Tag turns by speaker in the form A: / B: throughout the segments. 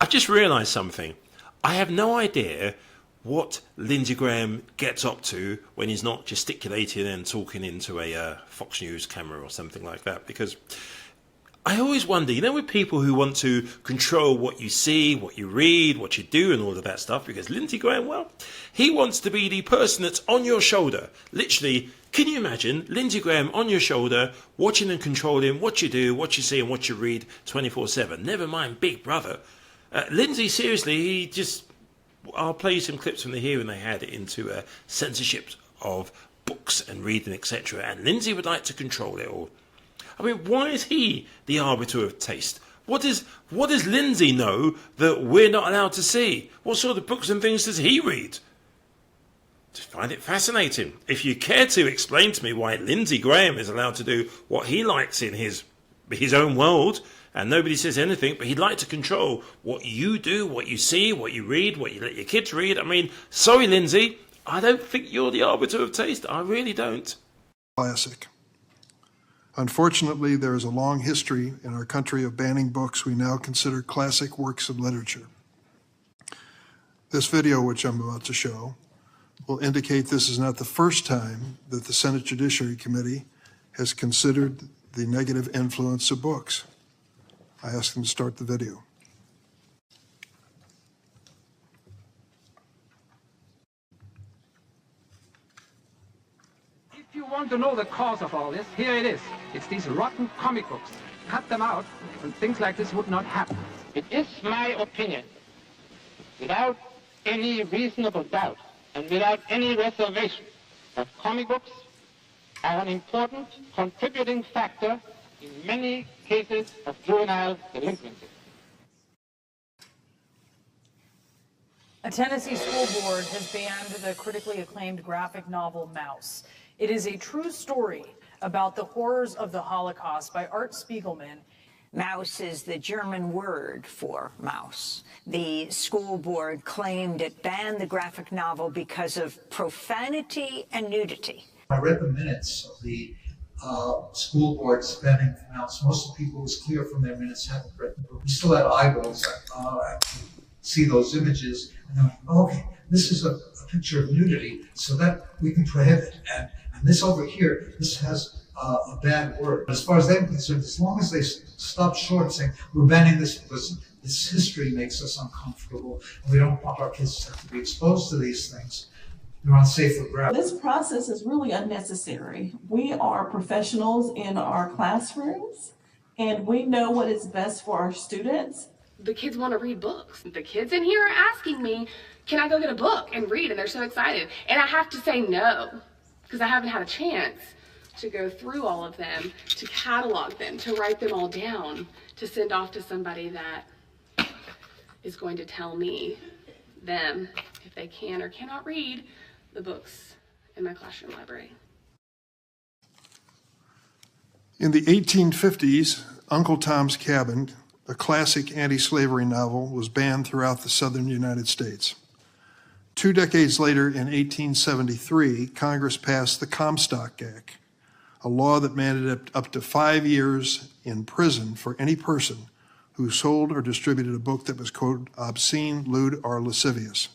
A: I've just realised something. I have no idea what Lindsey Graham gets up to when he's not gesticulating and talking into a Fox News camera or something like that, because I always wonder, you know, with people who want to control what you see, what you read, what you do and all of that stuff, because Lindsey Graham, well, he wants to be the person that's on your shoulder. Literally, can you imagine Lindsey Graham on your shoulder, watching and controlling what you do, what you see and what you read 24/7? Never mind Big Brother. Lindsey, seriously, he just... I'll play you some clips from the hearing they had into censorship of books and reading, etc. And Lindsey would like to control it all. I mean, why is he the arbiter of taste? What does Lindsey know that we're not allowed to see? What sort of books and things does he read? Just find it fascinating. If you care to explain to me why Lindsey Graham is allowed to do what he likes in his own world, and nobody says anything, but he'd like to control what you do, what you see, what you read, what you let your kids read. I mean, sorry, Lindsey, I don't think you're the arbiter of taste. I really don't.
B: Classic. Unfortunately, there is a long history in our country of banning books we now consider classic works of literature. This video, which I'm about to show, will indicate this is not the first time that the Senate Judiciary Committee has considered the negative influence of books. I ask them to start the video.
C: If you want to know the cause of all this, here it is. It's these rotten comic books. Cut them out, and things like this would not happen.
D: It is my opinion, without any reasonable doubt and without any reservation, that comic books are an important contributing factor in many cases of juvenile delinquency.
E: A Tennessee school board has banned the critically acclaimed graphic novel Mouse. It is a true story about the horrors of the Holocaust by Art Spiegelman.
F: Mouse is the German word for mouse. The school board claimed it banned the graphic novel because of profanity and nudity.
G: I read the minutes of the school board banning Mouse. Most of the people, it was clear from their minutes, haven't read the book. We still had eyeballs that see those images and they're like, oh, okay, this is a picture of nudity, so that we can prohibit. And this over here, this has a bad word. But as far as they're concerned, as long as they stop short saying, we're banning this because this history makes us uncomfortable and we don't want our kids to have to be exposed to these things, they're on safer ground.
H: This process is really unnecessary. We are professionals in our classrooms and we know what is best for our students.
I: The kids want to read books. The kids in here are asking me, can I go get a book and read? And they're so excited. And I have to say no, because I haven't had a chance to go through all of them, to catalog them, to write them all down, to send off to somebody that is going to tell me, them, if they can or cannot read the books in my classroom library.
B: In the 1850s, Uncle Tom's Cabin, a classic anti-slavery novel, was banned throughout the southern United States. 2 decades later, in 1873, Congress passed the Comstock Act, a law that mandated up to 5 years in prison for any person who sold or distributed a book that was, quote, obscene, lewd, or lascivious.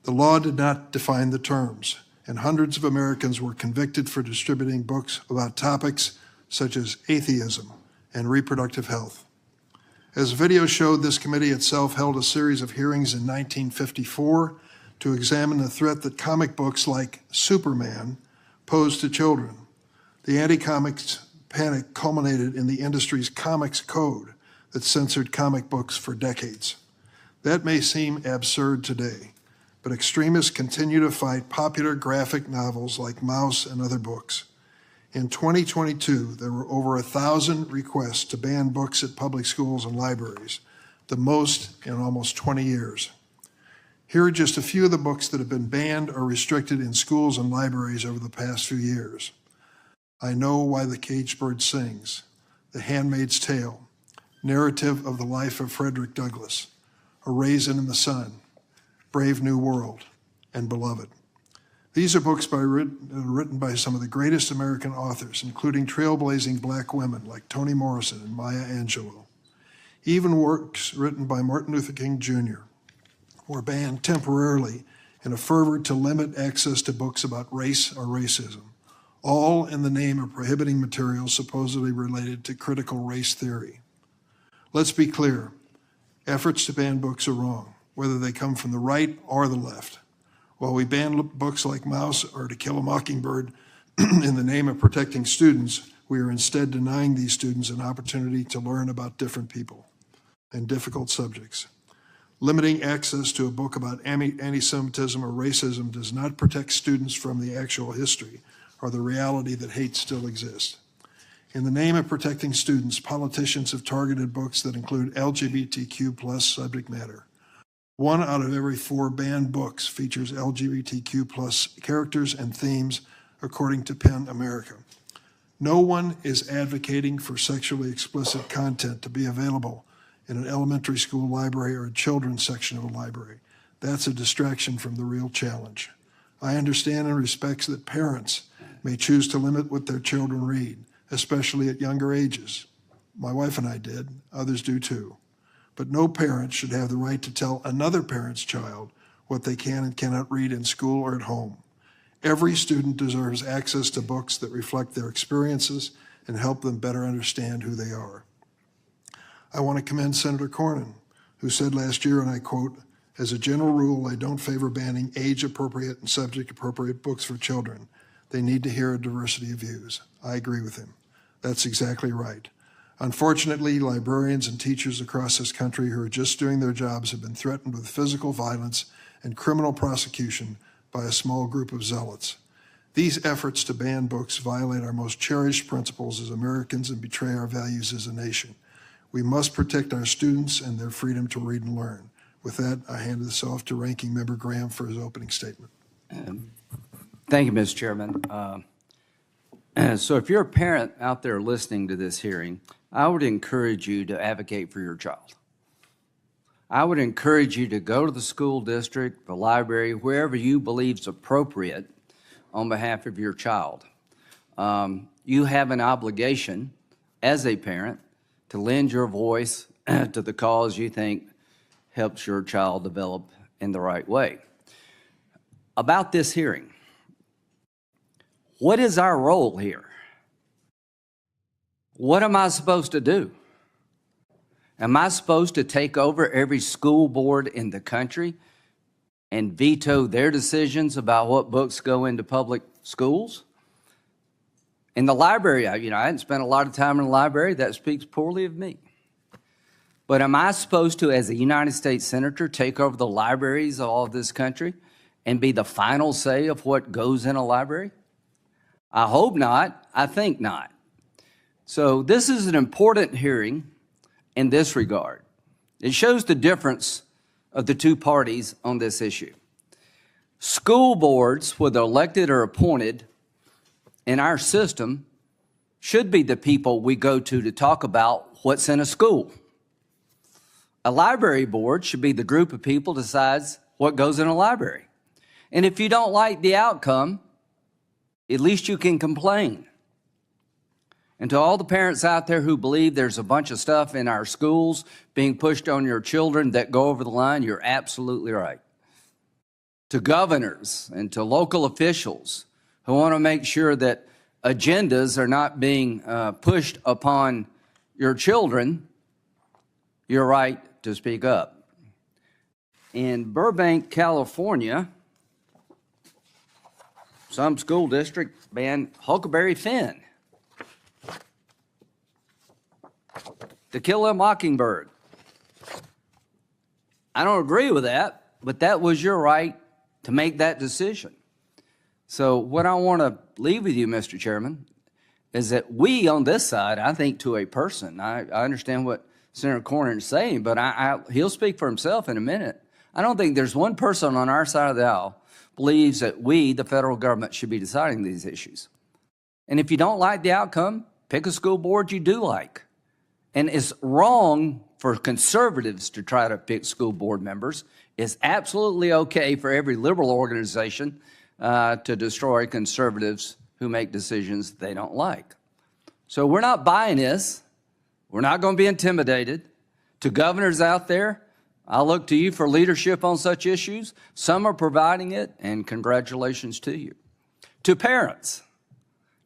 B: The law did not define the terms, and hundreds of Americans were convicted for distributing books about topics such as atheism and reproductive health. As the video showed, this committee itself held a series of hearings in 1954 to examine the threat that comic books like Superman pose to children. The anti-comics panic culminated in the industry's comics code that censored comic books for decades. That may seem absurd today, but extremists continue to fight popular graphic novels like Mouse and other books. In 2022, there were over 1,000 requests to ban books at public schools and libraries, the most in almost 20 years. Here are just a few of the books that have been banned or restricted in schools and libraries over the past few years. I Know Why the Caged Bird Sings, The Handmaid's Tale, Narrative of the Life of Frederick Douglass, A Raisin in the Sun, Brave New World, and Beloved. These are books written by some of the greatest American authors, including trailblazing Black women like Toni Morrison and Maya Angelou. Even works written by Martin Luther King Jr. were banned temporarily in a fervor to limit access to books about race or racism, all in the name of prohibiting materials supposedly related to critical race theory. Let's be clear, efforts to ban books are wrong, whether they come from the right or the left. While we ban books like Mouse or To Kill a Mockingbird in the name of protecting students, we are instead denying these students an opportunity to learn about different people and difficult subjects. Limiting access to a book about anti-Semitism or racism does not protect students from the actual history or the reality that hate still exists. In the name of protecting students, politicians have targeted books that include LGBTQ+ subject matter. 1 out of every 4 banned books features LGBTQ+ characters and themes, according to PEN America. No one is advocating for sexually explicit content to be available in an elementary school library or a children's section of a library. That's a distraction from the real challenge. I understand and respect that parents may choose to limit what their children read, especially at younger ages. My wife and I did, others do too. But no parent should have the right to tell another parent's child what they can and cannot read in school or at home. Every student deserves access to books that reflect their experiences and help them better understand who they are. I want to commend Senator Cornyn, who said last year, and I quote, "As a general rule, I don't favor banning age-appropriate and subject-appropriate books for children. They need to hear a diversity of views." I agree with him. That's exactly right. Unfortunately, librarians and teachers across this country who are just doing their jobs have been threatened with physical violence and criminal prosecution by a small group of zealots. These efforts to ban books violate our most cherished principles as Americans and betray our values as a nation. We must protect our students and their freedom to read and learn. With that, I hand this off to Ranking Member Graham for his opening statement.
J: Thank you, Mr. Chairman. So if you're a parent out there listening to this hearing, I would encourage you to advocate for your child. I would encourage you to go to the school district, the library, wherever you believe is appropriate on behalf of your child. You have an obligation as a parent to lend your voice to the cause you think helps your child develop in the right way. About this hearing, what is our role here? What am I supposed to do? Am I supposed to take over every school board in the country and veto their decisions about what books go into public schools? In the library, I hadn't spent a lot of time in the library. That speaks poorly of me. But am I supposed to, as a United States Senator, take over the libraries of all of this country and be the final say of what goes in a library? I hope not. I think not. So this is an important hearing in this regard. It shows the difference of the two parties on this issue. School boards, whether elected or appointed in our system, should be the people we go to talk about what's in a school. A library board should be the group of people that decides what goes in a library. And if you don't like the outcome, at least you can complain. And to all the parents out there who believe there's a bunch of stuff in our schools being pushed on your children that go over the line, you're absolutely right. To governors and to local officials who want to make sure that agendas are not being pushed upon your children, you're right to speak up. In Burbank, California, some school districts banned Huckleberry Finn. To Kill a Mockingbird. I don't agree with that, but that was your right to make that decision. So what I want to leave with you, Mr. Chairman, is that we on this side, I think to a person, I understand what Senator Cornyn is saying, but he'll speak for himself in a minute. I don't think there's one person on our side of the aisle believes that we, the federal government, should be deciding these issues. And if you don't like the outcome, pick a school board you do like. And it's wrong for conservatives to try to pick school board members. It's absolutely okay for every liberal organization to destroy conservatives who make decisions they don't like. So we're not buying this. We're not going to be intimidated. To governors out there, I look to you for leadership on such issues. Some are providing it, and congratulations to you. To parents,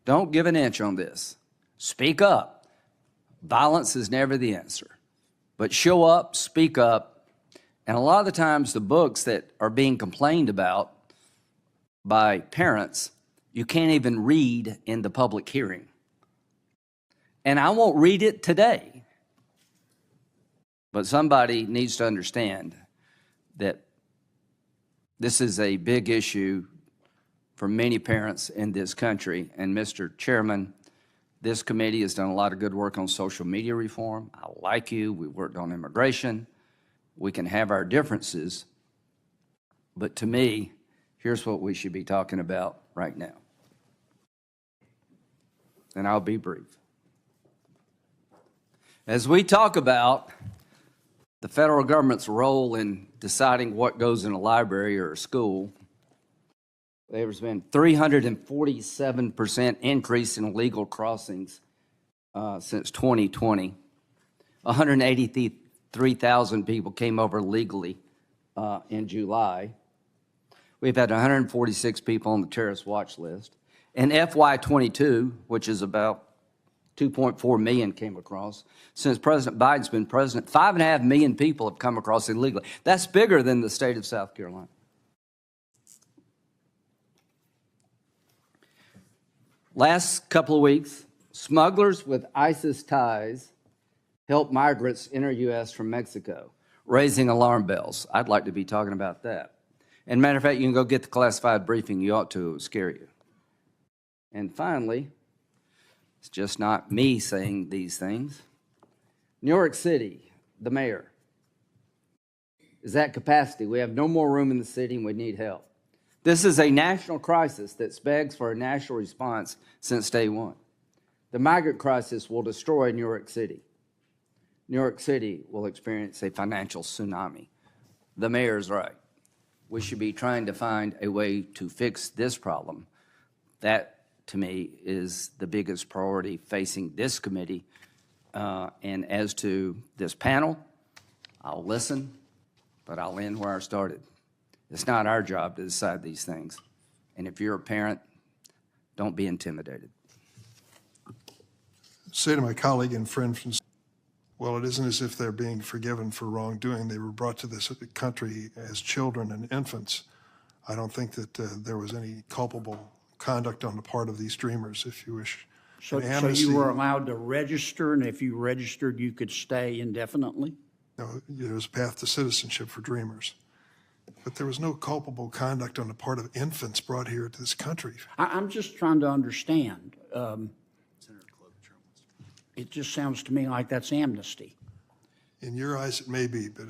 J: don't give an inch on this. Speak up. Violence is never the answer. But show up, speak up. And a lot of the times the books that are being complained about by parents, you can't even read in the public hearing. And I won't read it today. But somebody needs to understand that this is a big issue for many parents in this country. And Mr. Chairman, this committee has done a lot of good work on social media reform. I like you. We worked on immigration. We can have our differences. But to me, here's what we should be talking about right now. And I'll be brief. As we talk about the federal government's role in deciding what goes in a library or a school, there's been 347% increase in illegal crossings since 2020. 183,000 people came over legally in July. We've had 146 people on the terrorist watch list. In FY22, which is about 2.4 million came across. Since President Biden's been president, 5.5 million people have come across illegally. That's bigger than the state of South Carolina. Last couple of weeks, smugglers with ISIS ties helped migrants enter U.S. from Mexico, raising alarm bells. I'd like to be talking about that. And matter of fact, you can go get the classified briefing. You ought to. It will scare you. And finally, it's just not me saying these things. New York City, the mayor, is at capacity. We have no more room in the city and we need help. This is a national crisis that begs for a national response since day one. The migrant crisis will destroy New York City. New York City will experience a financial tsunami. The mayor's right. We should be trying to find a way to fix this problem. That, to me, is the biggest priority facing this committee. And as to this panel, I'll listen, but I'll end where I started. It's not our job to decide these things. And if you're a parent, don't be intimidated.
B: Say to my colleague and friend from, well, it isn't as if they're being forgiven for wrongdoing. They were brought to this country as children and infants. I don't think that there was any culpable conduct on the part of these dreamers, if you wish.
K: So you were allowed to register, and if you registered, you could stay indefinitely?
B: No, there was a path to citizenship for dreamers. But there was no culpable conduct on the part of infants brought here to this country.
K: I'm just trying to understand. It just sounds to me like that's amnesty.
B: In your eyes, it may be, but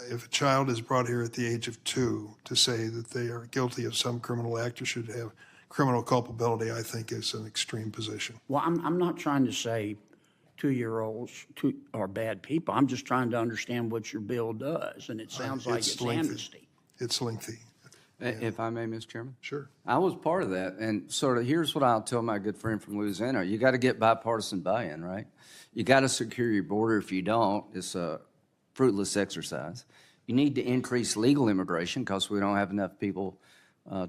B: if a child is brought here at the age of 2 to say that they are guilty of some criminal act or should have criminal culpability, I think is an extreme position.
K: Well, I'm not trying to say 2-year-olds are bad people. I'm just trying to understand what your bill does, and it sounds like it's amnesty.
B: It's lengthy.
J: If I may, Mr. Chairman?
B: Sure.
J: I was part of that, and sort of here's what I'll tell my good friend from Louisiana. You got to get bipartisan buy-in, right? You got to secure your border. If you don't, it's a fruitless exercise. You need to increase legal immigration because we don't have enough people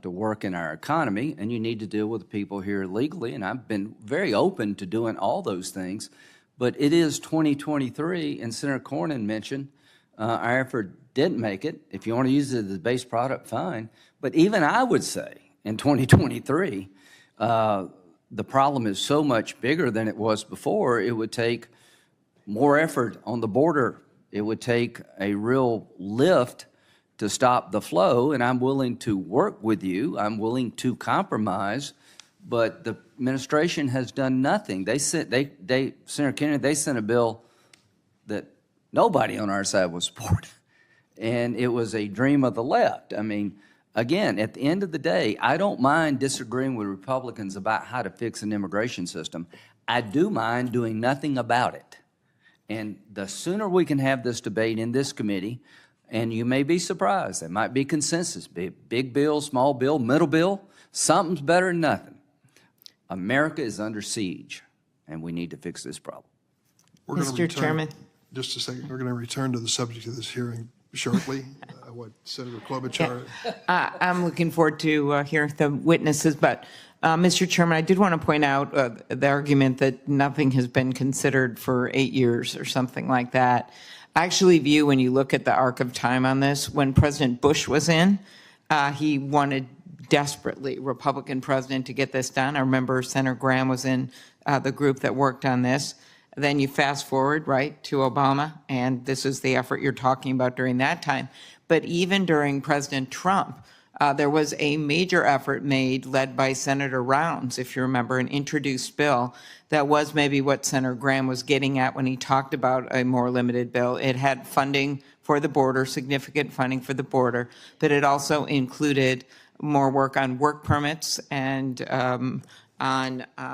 J: to work in our economy, and you need to deal with people here legally, and I've been very open to doing all those things, but it is 2023, and Senator Cornyn mentioned our effort didn't make it. If you want to use it as a base product, fine, but even I would say in 2023, the problem is so much bigger than it was before. It would take more effort on the border. It would take a real lift to stop the flow, and I'm willing to work with you. I'm willing to compromise, but the administration has done nothing. Senator Kennedy, they sent a bill that nobody on our side would support, and it was a dream of the left. I mean, again, at the end of the day, I don't mind disagreeing with Republicans about how to fix an immigration system. I do mind doing nothing about it. And the sooner we can have this debate in this committee, and you may be surprised, there might be consensus, big bill, small bill, middle bill, something's better than nothing. America is under siege, and we need to fix this problem.
L: Mr. Chairman.
B: Just a second. We're going to return to the subject of this hearing shortly. What Senator Klobuchar?
L: I'm looking forward to hearing the witnesses, but Mr. Chairman, I did want to point out the argument that nothing has been considered for 8 years or something like that. I actually view, when you look at the arc of time on this, when President Bush was in, he wanted desperately, Republican president, to get this done. I remember Senator Graham was in the group that worked on this. Then you fast forward, right, to Obama, and this is the effort you're talking about during that time. But even during President Trump, there was a major effort made, led by Senator Rounds, if you remember, an introduced bill that was maybe what Senator Graham was getting at when he talked about a more limited bill. It had funding for the border, significant funding for the border, but it also included more work on work permits and on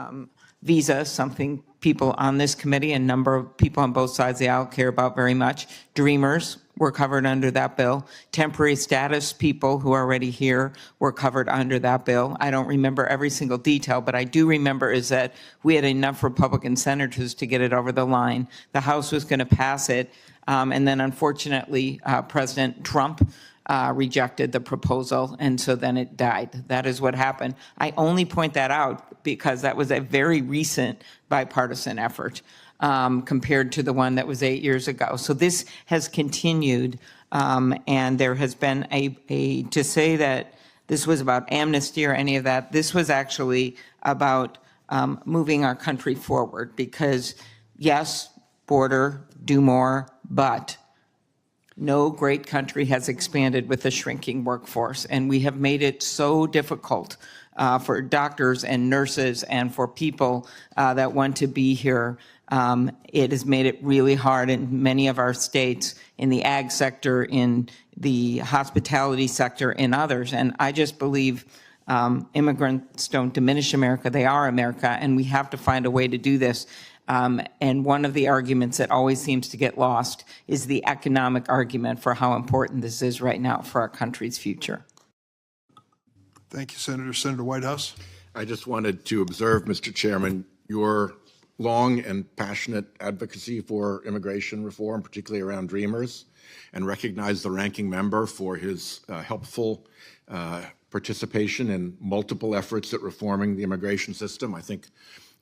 L: visas, something people on this committee and a number of people on both sides of the aisle care about very much. Dreamers were covered under that bill. Temporary status people who are already here were covered under that bill. I don't remember every single detail, but I do remember is that we had enough Republican senators to get it over the line. The House was going to pass it, and then unfortunately, President Trump rejected the proposal, and so then it died. That is what happened. I only point that out because that was a very recent bipartisan effort compared to the one that was 8 years ago. So this has continued, and there has been to say that this was about amnesty or any of that, this was actually about moving our country forward because, yes, border, do more, but no great country has expanded with a shrinking workforce, and we have made it so difficult for doctors and nurses and for people that want to be here. It has made it really hard in many of our states, in the ag sector, in the hospitality sector, in others. And I just believe immigrants don't diminish America. They are America, and we have to find a way to do this. And one of the arguments that always seems to get lost is the economic argument for how important this is right now for our country's future.
B: Thank you, Senator. Senator Whitehouse.
M: I just wanted to observe, Mr. Chairman, your long and passionate advocacy for immigration reform, particularly around Dreamers, and recognize the ranking member for his helpful participation in multiple efforts at reforming the immigration system. I think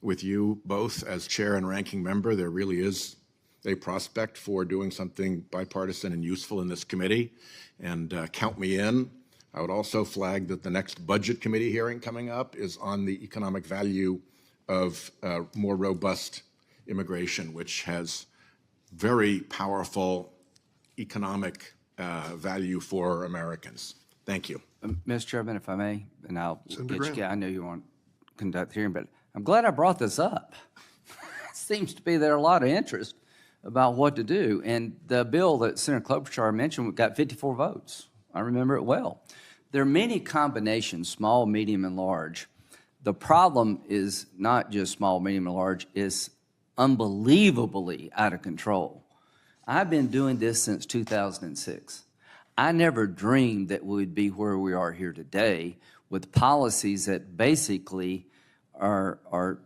M: with you both as chair and ranking member, there really is a prospect for doing something bipartisan and useful in this committee, and count me in. I would also flag that the next budget committee hearing coming up is on the economic value of more robust immigration, which has very powerful economic value for Americans. Thank you.
J: Mr. Chairman, if I may, and I'll
B: Senator
J: get you,
B: Graham.
J: I know you want to conduct the hearing, but I'm glad I brought this up. Seems to be there a lot of interest about what to do. And the bill that Senator Klobuchar mentioned got 54 votes. I remember it well. There are many combinations, small, medium, and large. The problem is not just small, medium, and large, it's unbelievably out of control. I've been doing this since 2006. I never dreamed that we would be where we are here today with policies that basically are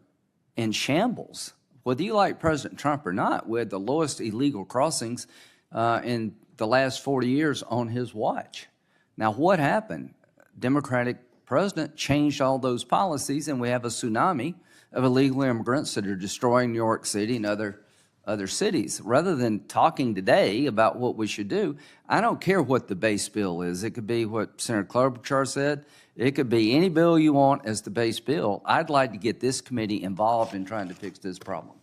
J: in shambles. Whether you like President Trump or not, we had the lowest illegal crossings in the last 40 years on his watch. Now, what happened? Democratic president changed all those policies, and we have a tsunami of illegal immigrants that are destroying New York City and other cities. Rather than talking today about what we should do, I don't care what the base bill is. It could be what Senator Klobuchar said. It could be any bill you want as the base bill. I'd like to get this committee involved in trying to fix this problem.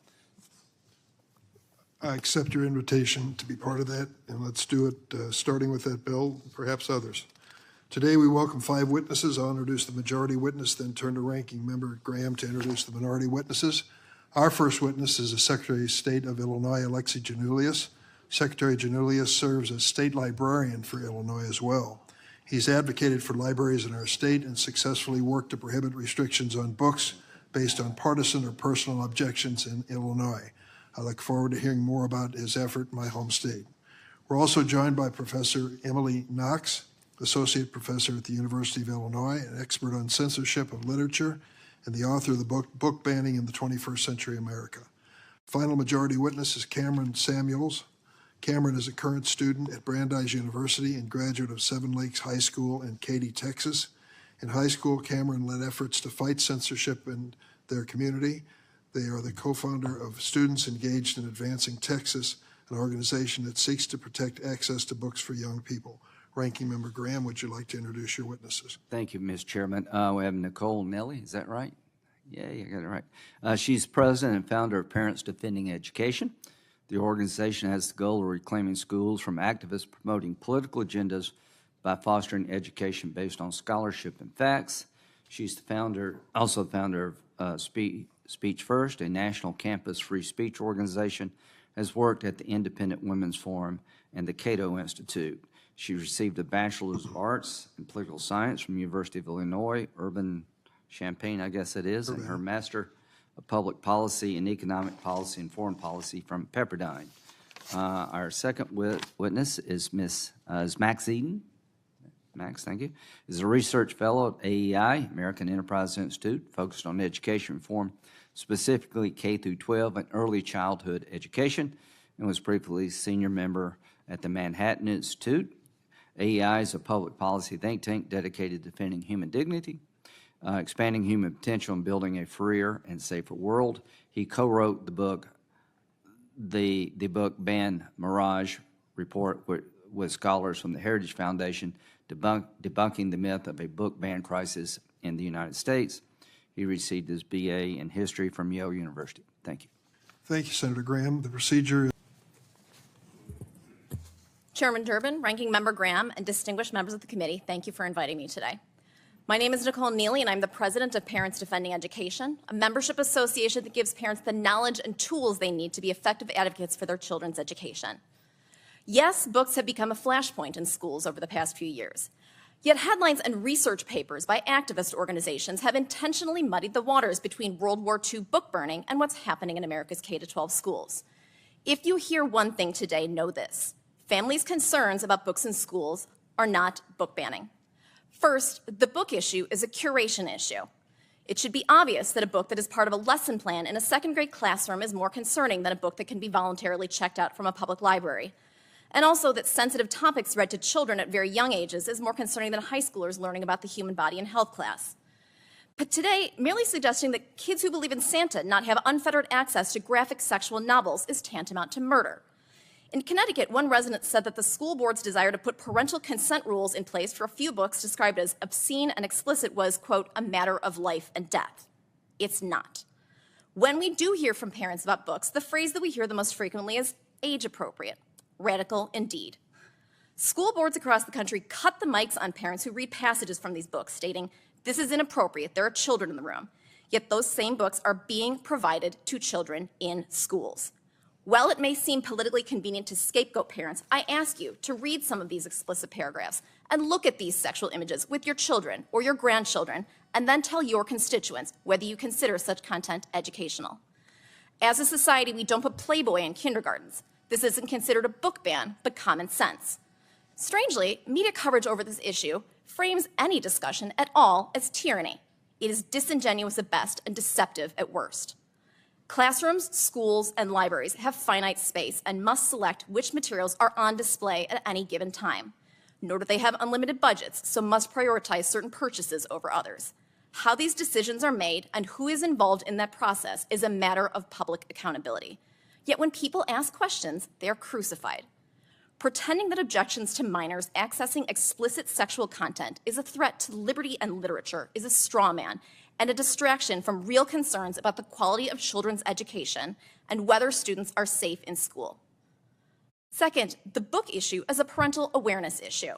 B: I accept your invitation to be part of that, and let's do it starting with that bill, perhaps others. Today, we welcome 5 witnesses. I'll introduce the majority witness, then turn to Ranking Member Graham to introduce the minority witnesses. Our first witness is the Secretary of State of Illinois, Alexi Janulius. Secretary Janulius serves as state librarian for Illinois as well. He's advocated for libraries in our state and successfully worked to prohibit restrictions on books based on partisan or personal objections in Illinois. I look forward to hearing more about his effort in my home state. We're also joined by Professor Emily Knox, Associate Professor at the University of Illinois, an expert on censorship of literature, and the author of the book Banning in the 21st Century America. Final majority witness is Cameron Samuels. Cameron is a current student at Brandeis University and graduate of Seven Lakes High School in Katy, Texas. In high school, Cameron led efforts to fight censorship in their community. They are the co-founder of Students Engaged in Advancing Texas, an organization that seeks to protect access to books for young people. Ranking Member Graham, would you like to introduce your witnesses?
J: Thank you, Mr. Chairman. We have Nicole Nelly, is that right? Yeah, you got it right. She's president and founder of Parents Defending Education. The organization has the goal of reclaiming schools from activists promoting political agendas by fostering education based on scholarship and facts. She's the founder, also the founder of Speech First, a national campus free speech organization, has worked at the Independent Women's Forum and the Cato Institute. She received a Bachelor's of Arts in Political Science from the University of Illinois, Champaign, I guess it is, and her Master of Public Policy and Economic Policy and Foreign Policy from Pepperdine. Our second witness is Max Eden. Max, thank you. Is a research fellow at AEI, American Enterprise Institute, focused on education reform, specifically K through 12 and early childhood education, and was previously senior member at the Manhattan Institute. AEI is a public policy think tank dedicated to defending human dignity, expanding human potential, and building a freer and safer world. He co-wrote the book, the book Ban Mirage Report with scholars from the Heritage Foundation, debunking the myth of a book ban crisis in the United States. He received his BA in history from Yale University. Thank you.
B: Thank you, Senator Graham. The procedure.
N: Chairman Durbin, Ranking Member Graham, and distinguished members of the committee, thank you for inviting me today. My name is Nicole Neely, and I'm the president of Parents Defending Education, a membership association that gives parents the knowledge and tools they need to be effective advocates for their children's education. Yes, books have become a flashpoint in schools over the past few years. Yet headlines and research papers by activist organizations have intentionally muddied the waters between World War II book burning and what's happening in America's K-12 schools. If you hear one thing today, know this. Families' concerns about books in schools are not book banning. First, the book issue is a curation issue. It should be obvious that a book that is part of a lesson plan in a second grade classroom is more concerning than a book that can be voluntarily checked out from a public library. And also that sensitive topics read to children at very young ages is more concerning than high schoolers learning about the human body in health class. But today, merely suggesting that kids who believe in Santa not have unfettered access to graphic sexual novels is tantamount to murder. In Connecticut, one resident said that the school board's desire to put parental consent rules in place for a few books described as obscene and explicit was, quote, a matter of life and death. It's not. When we do hear from parents about books, the phrase that we hear the most frequently is age appropriate. Radical indeed. School boards across the country cut the mics on parents who read passages from these books, stating, this is inappropriate, there are children in the room. Yet those same books are being provided to children in schools. While it may seem politically convenient to scapegoat parents, I ask you to read some of these explicit paragraphs and look at these sexual images with your children or your grandchildren, and then tell your constituents whether you consider such content educational. As a society, we don't put Playboy in kindergartens. This isn't considered a book ban, but common sense. Strangely, media coverage over this issue frames any discussion at all as tyranny. It is disingenuous at best and deceptive at worst. Classrooms, schools, and libraries have finite space and must select which materials are on display at any given time. Nor do they have unlimited budgets, so must prioritize certain purchases over others. How these decisions are made and who is involved in that process is a matter of public accountability. Yet when people ask questions, they are crucified. Pretending that objections to minors accessing explicit sexual content is a threat to liberty and literature is a straw man and a distraction from real concerns about the quality of children's education and whether students are safe in school. Second, the book issue is a parental awareness issue.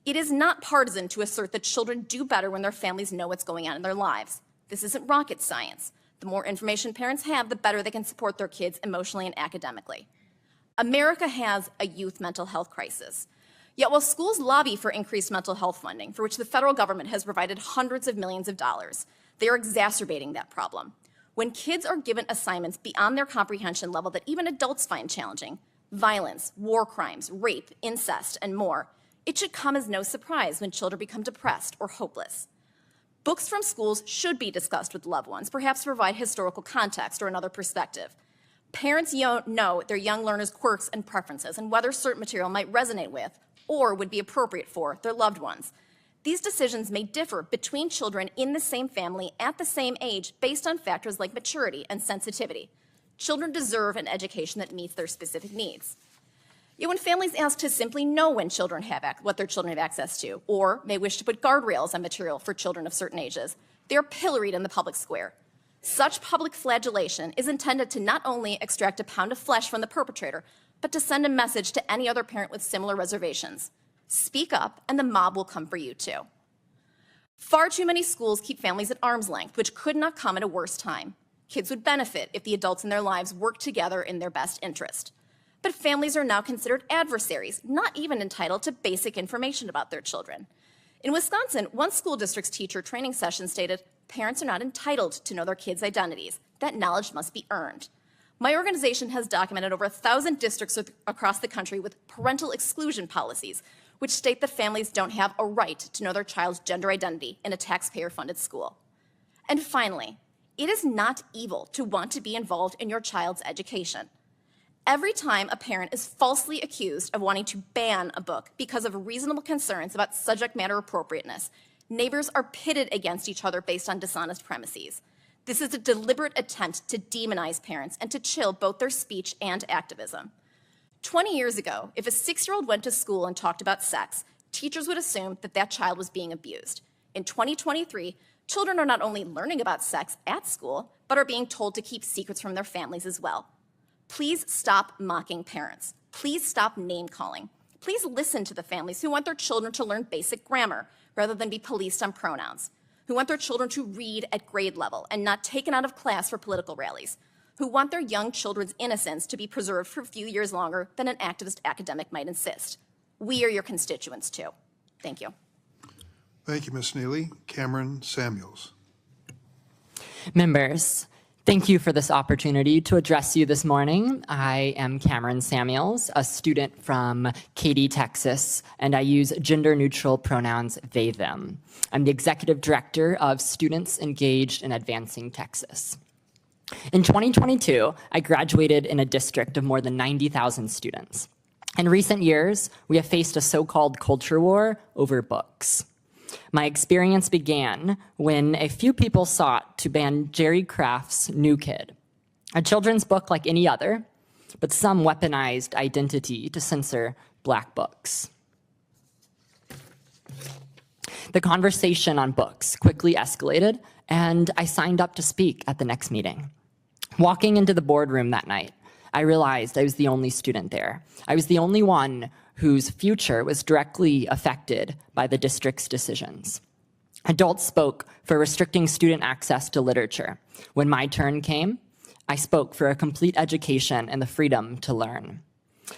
N: It is not partisan to assert that children do better when their families know what's going on in their lives. This isn't rocket science. The more information parents have, the better they can support their kids emotionally and academically. America has a youth mental health crisis. Yet while schools lobby for increased mental health funding, for which the federal government has provided hundreds of millions of dollars, they are exacerbating that problem. When kids are given assignments beyond their comprehension level that even adults find challenging, violence, war crimes, rape, incest, and more, it should come as no surprise when children become depressed or hopeless. Books from schools should be discussed with loved ones, perhaps to provide historical context or another perspective. Parents know their young learners' quirks and preferences and whether certain material might resonate with or would be appropriate for their loved ones. These decisions may differ between children in the same family at the same age based on factors like maturity and sensitivity. Children deserve an education that meets their specific needs. Yet when families ask to simply know when children have what their children have access to, or may wish to put guardrails on material for children of certain ages, they are pilloried in the public square. Such public flagellation is intended to not only extract a pound of flesh from the perpetrator, but to send a message to any other parent with similar reservations. Speak up, and the mob will come for you too. Far too many schools keep families at arm's length, which could not come at a worse time. Kids would benefit if the adults in their lives worked together in their best interest. But families are now considered adversaries, not even entitled to basic information about their children. In Wisconsin, one school district's teacher training session stated, "Parents are not entitled to know their kids' identities. That knowledge must be earned." My organization has documented over 1,000 districts across the country with parental exclusion policies, which state that families don't have a right to know their child's gender identity in a taxpayer-funded school. And finally, it is not evil to want to be involved in your child's education. Every time a parent is falsely accused of wanting to ban a book because of reasonable concerns about subject matter appropriateness, neighbors are pitted against each other based on dishonest premises. This is a deliberate attempt to demonize parents and to chill both their speech and activism. 20 years ago, if a 6-year-old went to school and talked about sex, teachers would assume that that child was being abused. In 2023, children are not only learning about sex at school, but are being told to keep secrets from their families as well. Please stop mocking parents. Please stop name-calling. Please listen to the families who want their children to learn basic grammar rather than be policed on pronouns, who want their children to read at grade level and not taken out of class for political rallies, who want their young children's innocence to be preserved for a few years longer than an activist academic might insist. We are your constituents too. Thank you.
B: Thank you, Ms. Neely. Cameron Samuels.
O: Members, thank you for this opportunity to address you this morning. I am Cameron Samuels, a student from Katy, Texas, and I use gender-neutral pronouns they, them. I'm the executive director of Students Engaged in Advancing Texas. In 2022, I graduated in a district of more than 90,000 students. In recent years, we have faced a so-called culture war over books. My experience began when a few people sought to ban Jerry Craft's New Kid, a children's book like any other, but some weaponized identity to censor Black books. The conversation on books quickly escalated, and I signed up to speak at the next meeting. Walking into the boardroom that night, I realized I was the only student there. I was the only one whose future was directly affected by the district's decisions. Adults spoke for restricting student access to literature. When my turn came, I spoke for a complete education and the freedom to learn.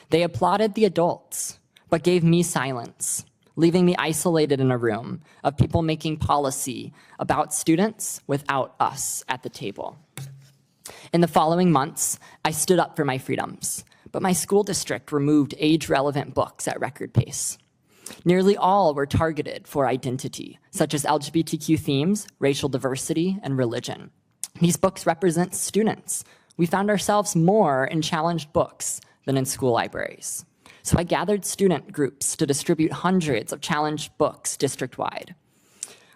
O: They applauded the adults, but gave me silence, leaving me isolated in a room of people making policy about students without us at the table. In the following months, I stood up for my freedoms, but my school district removed age-relevant books at record pace. Nearly all were targeted for identity, such as LGBTQ themes, racial diversity, and religion. These books represent students. We found ourselves more in challenged books than in school libraries. So I gathered student groups to distribute hundreds of challenged books district-wide.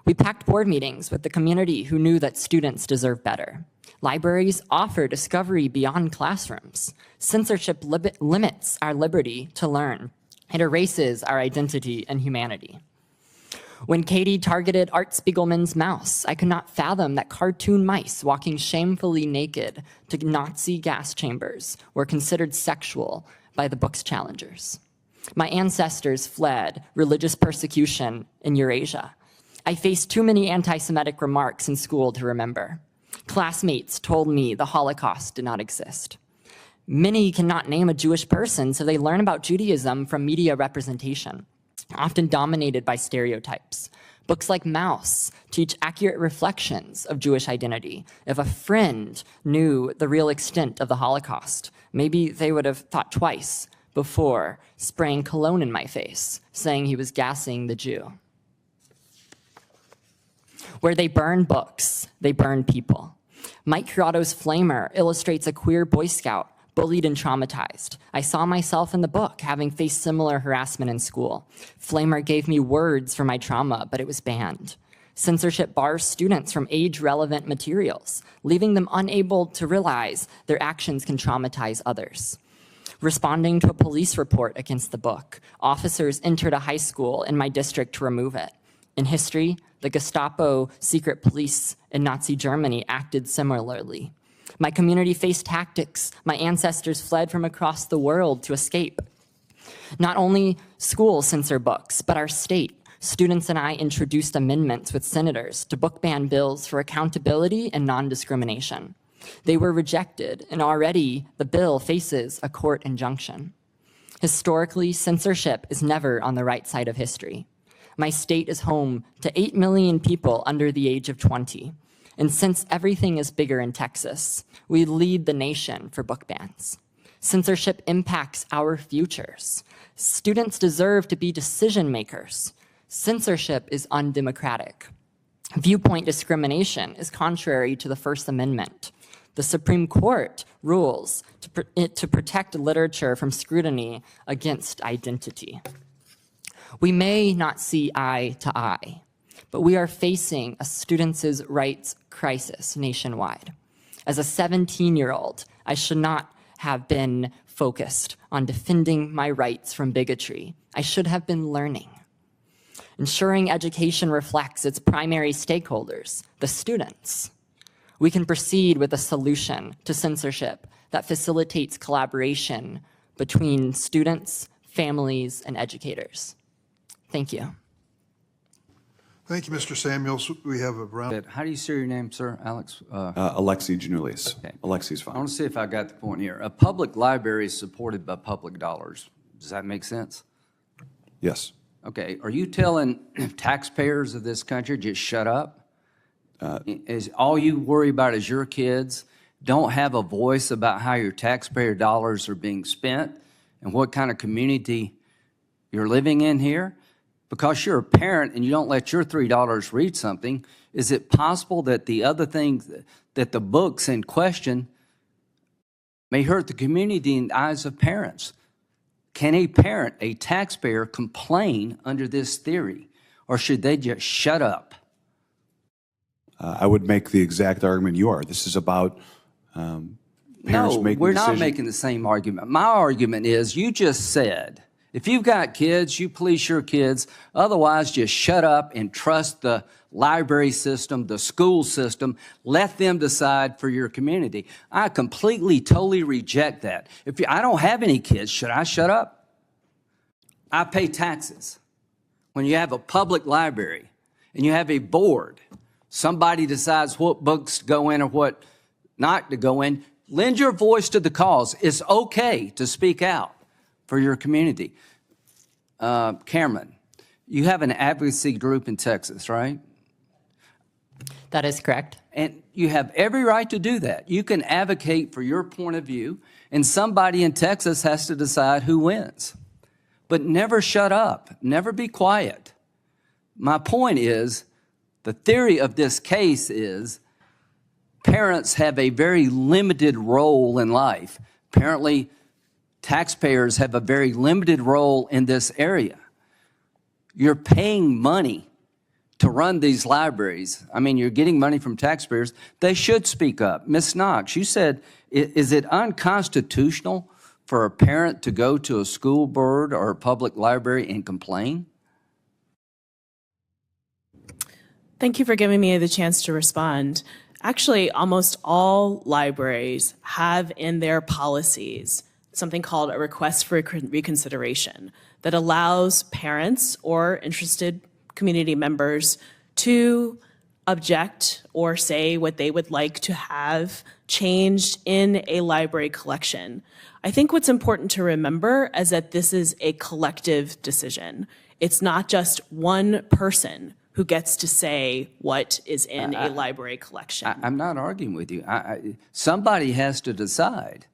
O: We packed board meetings with the community who knew that students deserve better. Libraries offer discovery beyond classrooms. Censorship limits our liberty to learn. It erases our identity and humanity. When Katie targeted Art Spiegelman's mouse, I could not fathom that cartoon mice walking shamefully naked to Nazi gas chambers were considered sexual by the book's challengers. My ancestors fled religious persecution in Eurasia. I faced too many anti-Semitic remarks in school to remember. Classmates told me the Holocaust did not exist. Many cannot name a Jewish person, so they learn about Judaism from media representation, often dominated by stereotypes. Books like Mouse teach accurate reflections of Jewish identity. If a friend knew the real extent of the Holocaust, maybe they would have thought twice before spraying cologne in my face, saying he was gassing the Jew. Where they burn books, they burn people. Mike Curado's Flamer illustrates a queer Boy Scout bullied and traumatized. I saw myself in the book having faced similar harassment in school. Flamer gave me words for my trauma, but it was banned. Censorship bars students from age-relevant materials, leaving them unable to realize their actions can traumatize others. Responding to a police report against the book, officers entered a high school in my district to remove it. In history, the Gestapo secret police in Nazi Germany acted similarly. My community faced tactics my ancestors fled from across the world to escape. Not only schools censor books, but our state. Students and I introduced amendments with senators to book ban bills for accountability and non-discrimination. They were rejected, and already the bill faces a court injunction. Historically, censorship is never on the right side of history. My state is home to 8 million people under the age of 20. And since everything is bigger in Texas, we lead the nation for book bans. Censorship impacts our futures. Students deserve to be decision makers. Censorship is undemocratic. Viewpoint discrimination is contrary to the First Amendment. The Supreme Court rules to protect literature from scrutiny against identity. We may not see eye to eye, but we are facing a students' rights crisis nationwide. As a 17-year-old, I should not have been focused on defending my rights from bigotry. I should have been learning. Ensuring education reflects its primary stakeholders, the students. We can proceed with a solution to censorship that facilitates collaboration between students, families, and educators. Thank you.
B: Thank you, Mr. Samuels. We have a round.
J: How do you say your name, sir? Alex?
P: Alexi Janulius.
J: Okay.
P: Alexi's fine.
J: I want to see if I got the point here. A public library is supported by public dollars. Does that make sense?
P: Yes.
J: Okay. Are you telling taxpayers of this country just shut up? Is all you worry about is your kids don't have a voice about how your taxpayer dollars are being spent and what kind of community you're living in here? Because you're a parent and you don't let your $3 read something, is it possible that the other things, that the books in question may hurt the community in the eyes of parents? Can a parent, a taxpayer, complain under this theory, or should they just shut up?
P: I would make the exact argument you are. This is about parents making
J: we're
P: decisions.
J: not making the same argument. My argument is you just said, if you've got kids, you police your kids. Otherwise, just shut up and trust the library system, the school system. Let them decide for your community. I completely, totally reject that. I don't have any kids, should I shut up? I pay taxes. When you have a public library and you have a board, somebody decides what books to go in or what not to go in. Lend your voice to the cause. It's okay to speak out for your community. Cameron, you have an advocacy group in Texas, right?
O: That is correct.
J: And you have every right to do that. You can advocate for your point of view, and somebody in Texas has to decide who wins. But never shut up. Never be quiet. My point is, the theory of this case is parents have a very limited role in life. Apparently, taxpayers have a very limited role in this area. You're paying money to run these libraries. I mean, you're getting money from taxpayers. They should speak up. Ms. Knox, you said, is it unconstitutional for a parent to go to a school board or a public library and complain?
Q: Thank you for giving me the chance to respond. Actually, almost all libraries have in their policies something called a request for reconsideration that allows parents or interested community members to object or say what they would like to have changed in a library collection. I think what's important to remember is that this is a collective decision. It's not just one person who gets to say what is in a library collection.
J: I'm not arguing with you. Somebody has to decide.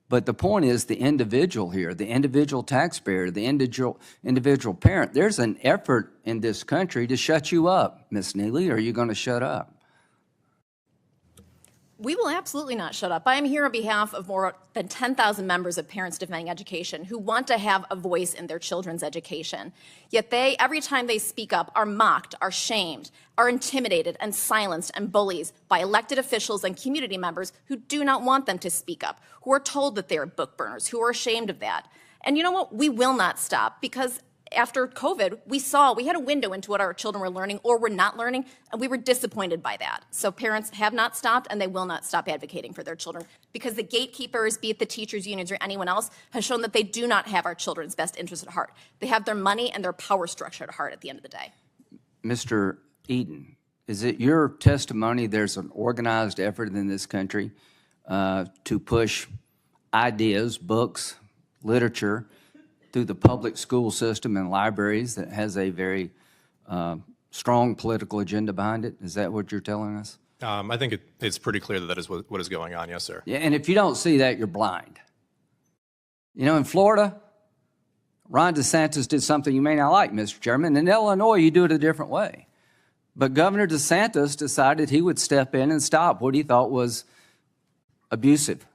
J: But the point is the individual here, the individual taxpayer, the individual parent. There's an effort in this country to shut you up. Ms. Neely, are you going to shut up?
N: We will absolutely not shut up. I am here on behalf of more than 10,000 members of Parents Defending Education who want to have a voice in their children's education. Yet they, every time they speak up, are mocked, are shamed, are intimidated and silenced and bullied by elected officials and community members who do not want them to speak up, who are told that they are book burners, who are ashamed of that. And you know what? We will not stop, because after COVID, we had a window into what our children were learning or were not learning, and we were disappointed by that. So parents have not stopped, and they will not stop advocating for their children, because the gatekeepers, be it the teachers' unions or anyone else, has shown that they do not have our children's best interest at heart. They have their money and their power structure at heart at the end of the day.
J: Mr. Eaton, is it your testimony there's an organized effort in this country to push ideas, books, literature through the public school system and libraries that has a very strong political agenda behind it? Is that what you're telling us?
R: I think it's pretty clear that that is what is going on, yes, sir.
J: Yeah, and if you don't see that, you're blind. You know, in Florida, Ron DeSantis did something you may not like, Mr. Chairman. In Illinois, you do it a different way. But Governor DeSantis decided he would step in and stop what he thought was abusive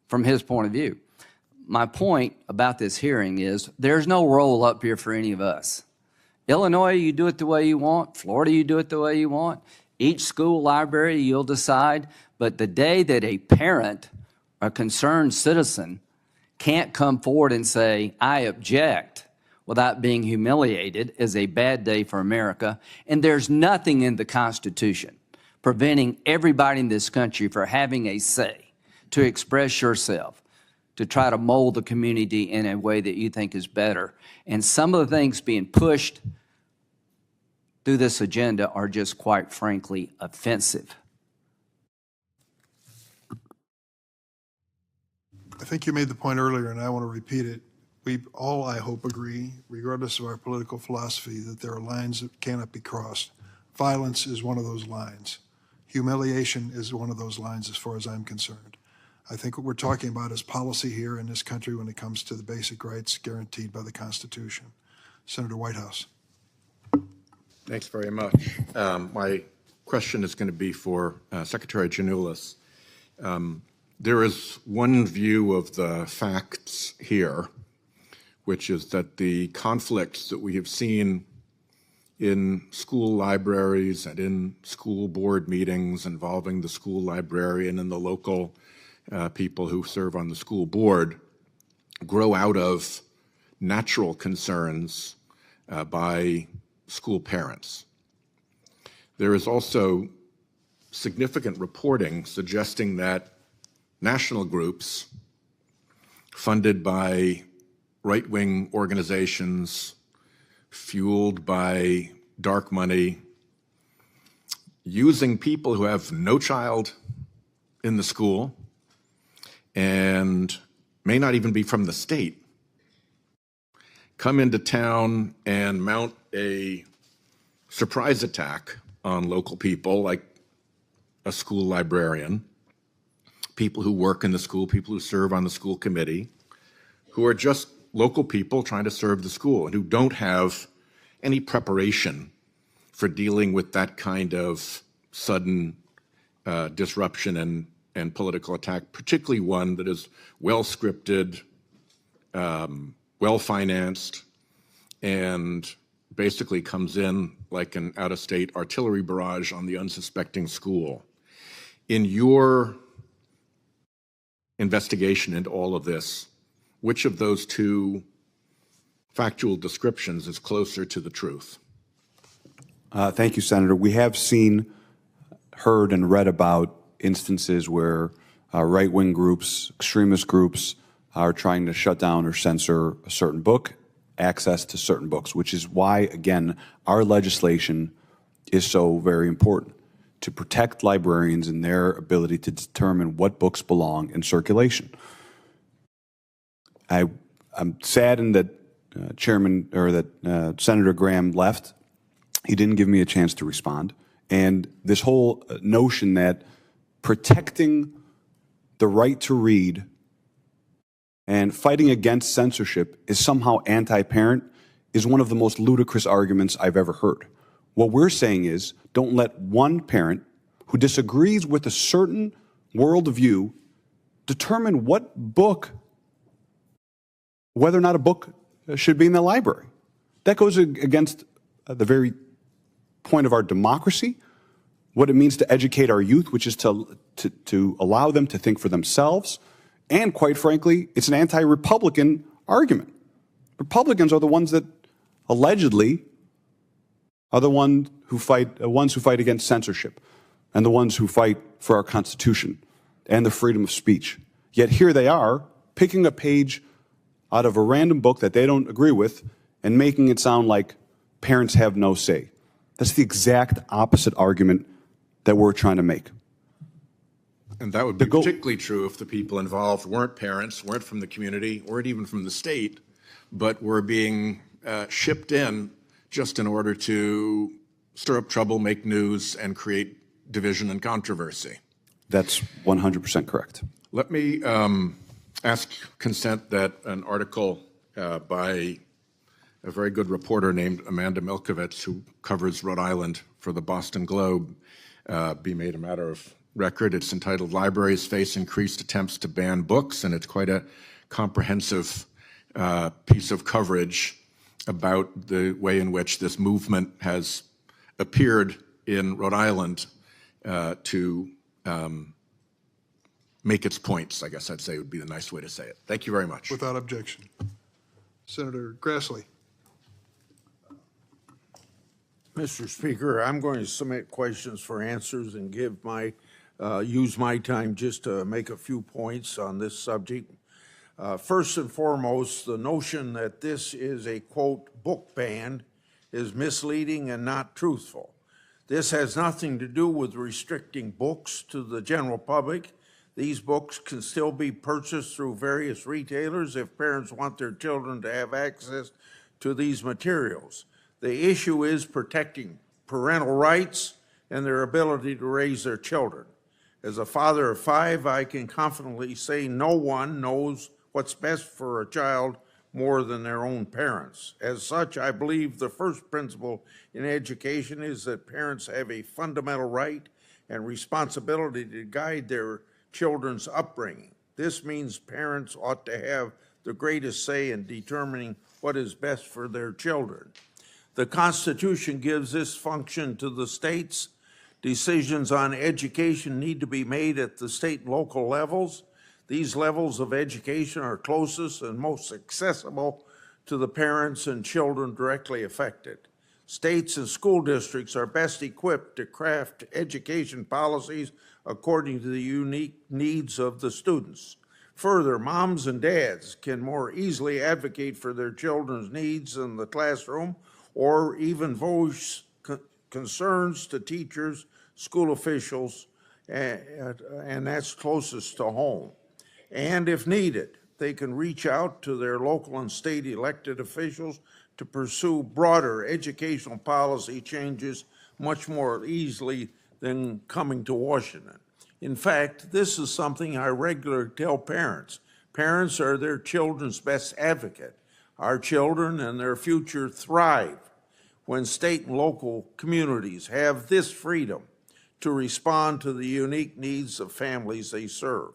J: from his point of view. My point about this hearing is there's no roll up here for any of us. Illinois, you do it the way you want. Florida, you do it the way you want. Each school library, you'll decide. But the day that a parent, a concerned citizen, can't come forward and say, I object, without being humiliated, is a bad day for America. And there's nothing in the Constitution preventing everybody in this country from having a say to express yourself, to try to mold the community in a way that you think is better. And some of the things being pushed through this agenda are just, quite frankly, offensive.
B: I think you made the point earlier, and I want to repeat it. We all, I hope, agree, regardless of our political philosophy, that there are lines that cannot be crossed. Violence is one of those lines. Humiliation is one of those lines, as far as I'm concerned. I think what we're talking about is policy here in this country when it comes to the basic rights guaranteed by the Constitution. Senator Whitehouse.
M: Thanks very much. My question is going to be for Secretary Janulis. There is one view of the facts here, which is that the conflicts that we have seen in school libraries and in school board meetings involving the school librarian and the local people who serve on the school board grow out of natural concerns by school parents. There is also significant reporting suggesting that national groups funded by right-wing organizations, fueled by dark money, using people who have no child in the school and may not even be from the state, come into town and mount a surprise attack on local people like a school librarian, people who work in the school, people who serve on the school committee, who are just local people trying to serve the school and who don't have any preparation for dealing with that kind of sudden disruption and political attack, particularly one that is well-scripted, well-financed, and basically comes in like an out-of-state artillery barrage on the unsuspecting school. In your investigation into all of this, which of those two factual descriptions is closer to the truth?
P: Thank you, Senator. We have seen, heard, and read about instances where right-wing groups, extremist groups, are trying to shut down or censor a certain book, access to certain books, which is why, again, our legislation is so very important, to protect librarians and their ability to determine what books belong in circulation. I'm saddened that Senator Graham left. He didn't give me a chance to respond. And this whole notion that protecting the right to read and fighting against censorship is somehow anti-parent is one of the most ludicrous arguments I've ever heard. What we're saying is, don't let one parent who disagrees with a certain worldview determine what book, whether or not a book should be in the library. That goes against the very point of our democracy, what it means to educate our youth, which is to allow them to think for themselves. And quite frankly, it's an anti-Republican argument. Republicans are the ones that allegedly are the ones who fight against censorship and the ones who fight for our Constitution and the freedom of speech. Yet here they are picking a page out of a random book that they don't agree with and making it sound like parents have no say. That's the exact opposite argument that we're trying to make.
M: And that would be particularly true if the people involved weren't parents, weren't from the community, weren't even from the state, but were being shipped in just in order to stir up trouble, make news, and create division and controversy.
P: That's 100% correct.
M: Let me ask consent that an article by a very good reporter named Amanda Milkovich, who covers Rhode Island for the Boston Globe, be made a matter of record. It's entitled "Libraries Face Increased Attempts to Ban Books," and it's quite a comprehensive piece of coverage about the way in which this movement has appeared in Rhode Island to make its points, I guess I'd say would be the nice way to say it. Thank you very much.
B: Without objection. Senator Grassley.
S: Mr. Speaker, I'm going to submit questions for answers and give use my time just to make a few points on this subject. First and foremost, the notion that this is a, quote, book ban is misleading and not truthful. This has nothing to do with restricting books to the general public. These books can still be purchased through various retailers if parents want their children to have access to these materials. The issue is protecting parental rights and their ability to raise their children. As a father of 5, I can confidently say no one knows what's best for a child more than their own parents. As such, I believe the first principle in education is that parents have a fundamental right and responsibility to guide their children's upbringing. This means parents ought to have the greatest say in determining what is best for their children. The Constitution gives this function to the states. Decisions on education need to be made at the state and local levels. These levels of education are closest and most accessible to the parents and children directly affected. States and school districts are best equipped to craft education policies according to the unique needs of the students. Further, moms and dads can more easily advocate for their children's needs in the classroom or even voice concerns to teachers, school officials, and that's closest to home. And if needed, they can reach out to their local and state elected officials to pursue broader educational policy changes much more easily than coming to Washington. In fact, this is something I regularly tell parents. Parents are their children's best advocate. Our children and their future thrive when state and local communities have this freedom to respond to the unique needs of families they serve.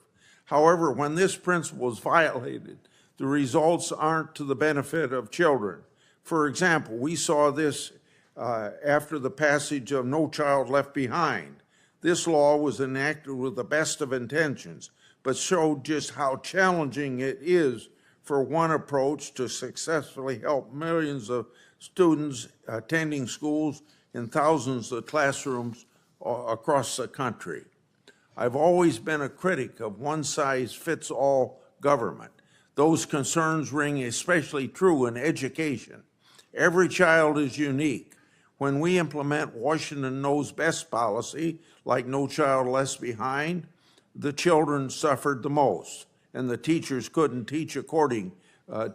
S: However, when this principle is violated, the results aren't to the benefit of children. For example, we saw this after the passage of No Child Left Behind. This law was enacted with the best of intentions, but showed just how challenging it is for one approach to successfully help millions of students attending schools in thousands of classrooms across the country. I've always been a critic of one-size-fits-all government. Those concerns ring especially true in education. Every child is unique. When we implement Washington Knows Best policy, like No Child Left Behind, the children suffered the most, and the teachers couldn't teach according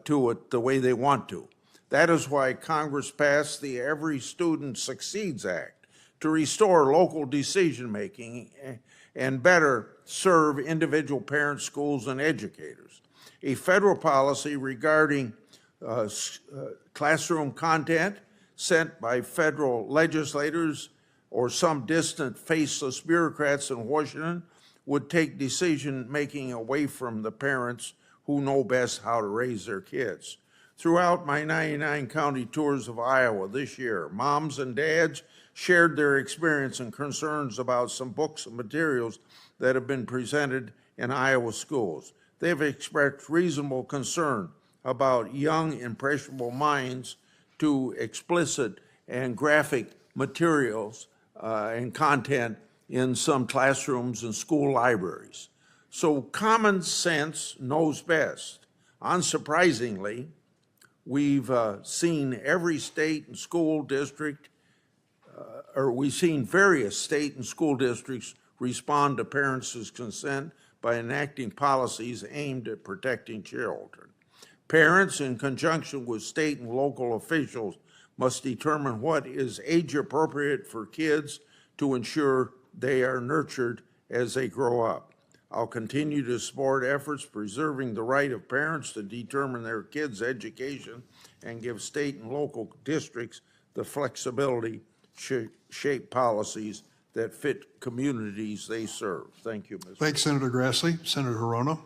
S: to it the way they want to. That is why Congress passed the Every Student Succeeds Act to restore local decision-making and better serve individual parents, schools, and educators. A federal policy regarding classroom content sent by federal legislators or some distant faceless bureaucrats in Washington would take decision-making away from the parents who know best how to raise their kids. Throughout my 99 county tours of Iowa this year, moms and dads shared their experience and concerns about some books and materials that have been presented in Iowa schools. They've expressed reasonable concern about young, impressionable minds to explicit and graphic materials and content in some classrooms and school libraries. So common sense knows best. Unsurprisingly, we've seen every state and school district, we've seen various state and school districts respond to parents' consent by enacting policies aimed at protecting children. Parents, in conjunction with state and local officials, must determine what is age appropriate for kids to ensure they are nurtured as they grow up. I'll continue to support efforts preserving the right of parents to determine their kids' education and give state and local districts the flexibility to shape policies that fit communities they serve. Thank you, Ms.
B: Thanks, Senator Grassley. Senator Hirono.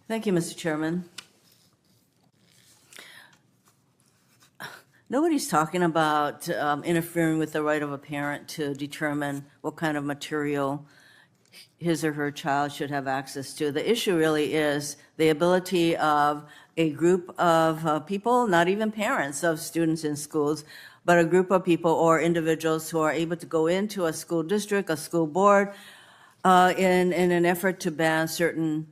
T: Thank you, Mr. Chairman. Nobody's talking about interfering with the right of a parent to determine what kind of material his or her child should have access to. The issue really is the ability of a group of people, not even parents of students in schools, but a group of people or individuals who are able to go into a school district, a school board, in an effort to ban certain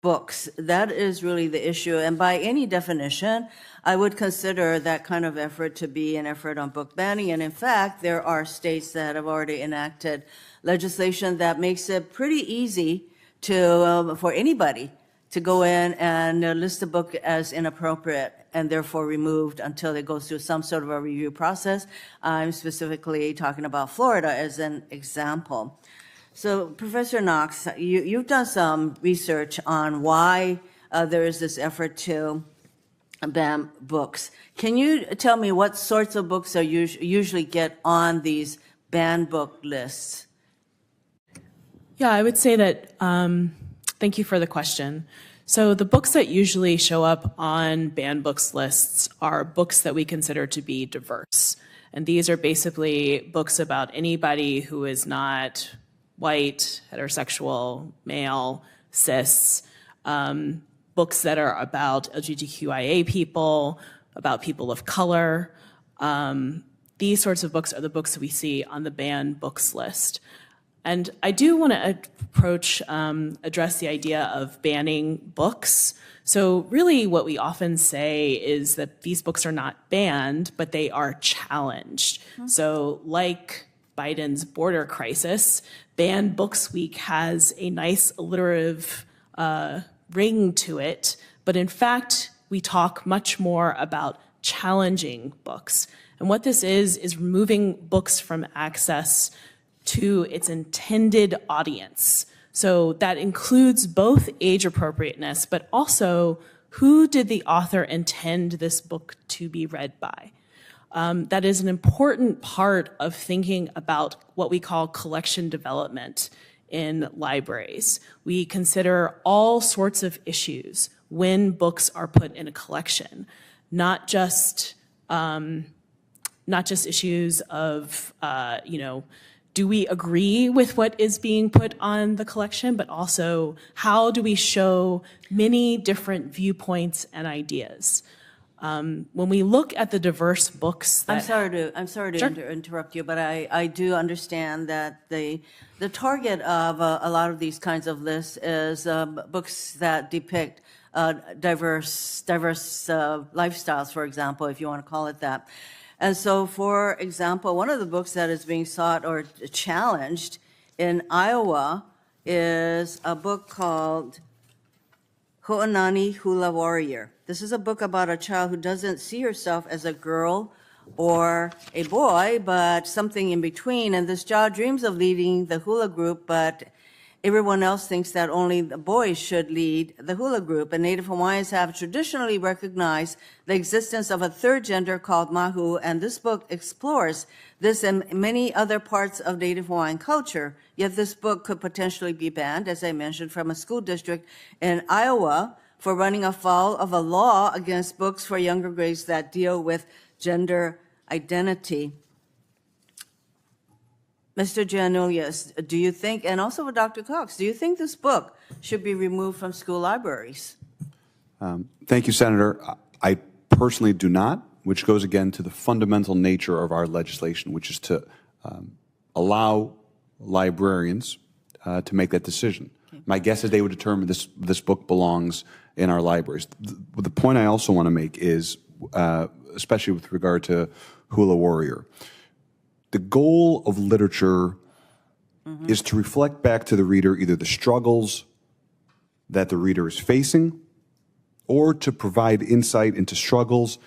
T: books. That is really the issue. And by any definition, I would consider that kind of effort to be an effort on book banning. And in fact, there are states that have already enacted legislation that makes it pretty easy to for anybody to go in and list a book as inappropriate and therefore removed until it goes through some sort of a review process. I'm specifically talking about Florida as an example. So, Professor Knox, you've done some research on why there is this effort to ban books. Can you tell me what sorts of books are usually get on these banned book lists?
Q: Yeah, I would say that, thank you for the question. So the books that usually show up on banned books lists are books that we consider to be diverse. And these are basically books about anybody who is not white, heterosexual, male, cis, books that are about LGBTQIA people, about people of color. These sorts of books are the books that we see on the banned books list. And I do want to address the idea of banning books. So really what we often say is that these books are not banned, but they are challenged. So like Biden's border crisis, Banned Books Week has a nice alliterative ring to it, but in fact, we talk much more about challenging books. And what this is removing books from access to its intended audience. So that includes both age appropriateness, but also who did the author intend this book to be read by? That is an important part of thinking about what we call collection development in libraries. We consider all sorts of issues when books are put in a collection, not just issues of, do we agree with what is being put on the collection, but also how do we show many different viewpoints and ideas? When we look at the diverse books that—
T: I'm sorry to interrupt you, but I do understand that the target of a lot of these kinds of lists is books that depict diverse lifestyles, for example, if you want to call it that. And so, for example, one of the books that is being sought or challenged in Iowa is a book called Ho'onani Hula Warrior. This is a book about a child who doesn't see herself as a girl or a boy, but something in between. And this child dreams of leading the hula group, but Everyone else thinks that only the boys should lead the hula group, and Native Hawaiians have traditionally recognized the existence of a third gender called mahu, and this book explores this and many other parts of Native Hawaiian culture. Yet this book could potentially be banned, as I mentioned, from a school district in Iowa for running afoul of a law against books for younger grades that deal with gender identity. Mr. Giannoulias, do you think, and also with Dr. Cox, do you think this book should be removed from school libraries?
P: Thank you, Senator. I personally do not, which goes again to the fundamental nature of our legislation, which is to allow librarians to make that decision. Okay. My guess is they would determine this book belongs in our libraries. The point I also want to make is, especially with regard to Hula Warrior, the goal of literature is to reflect back to the reader either the struggles that the reader is facing or to provide insight into struggles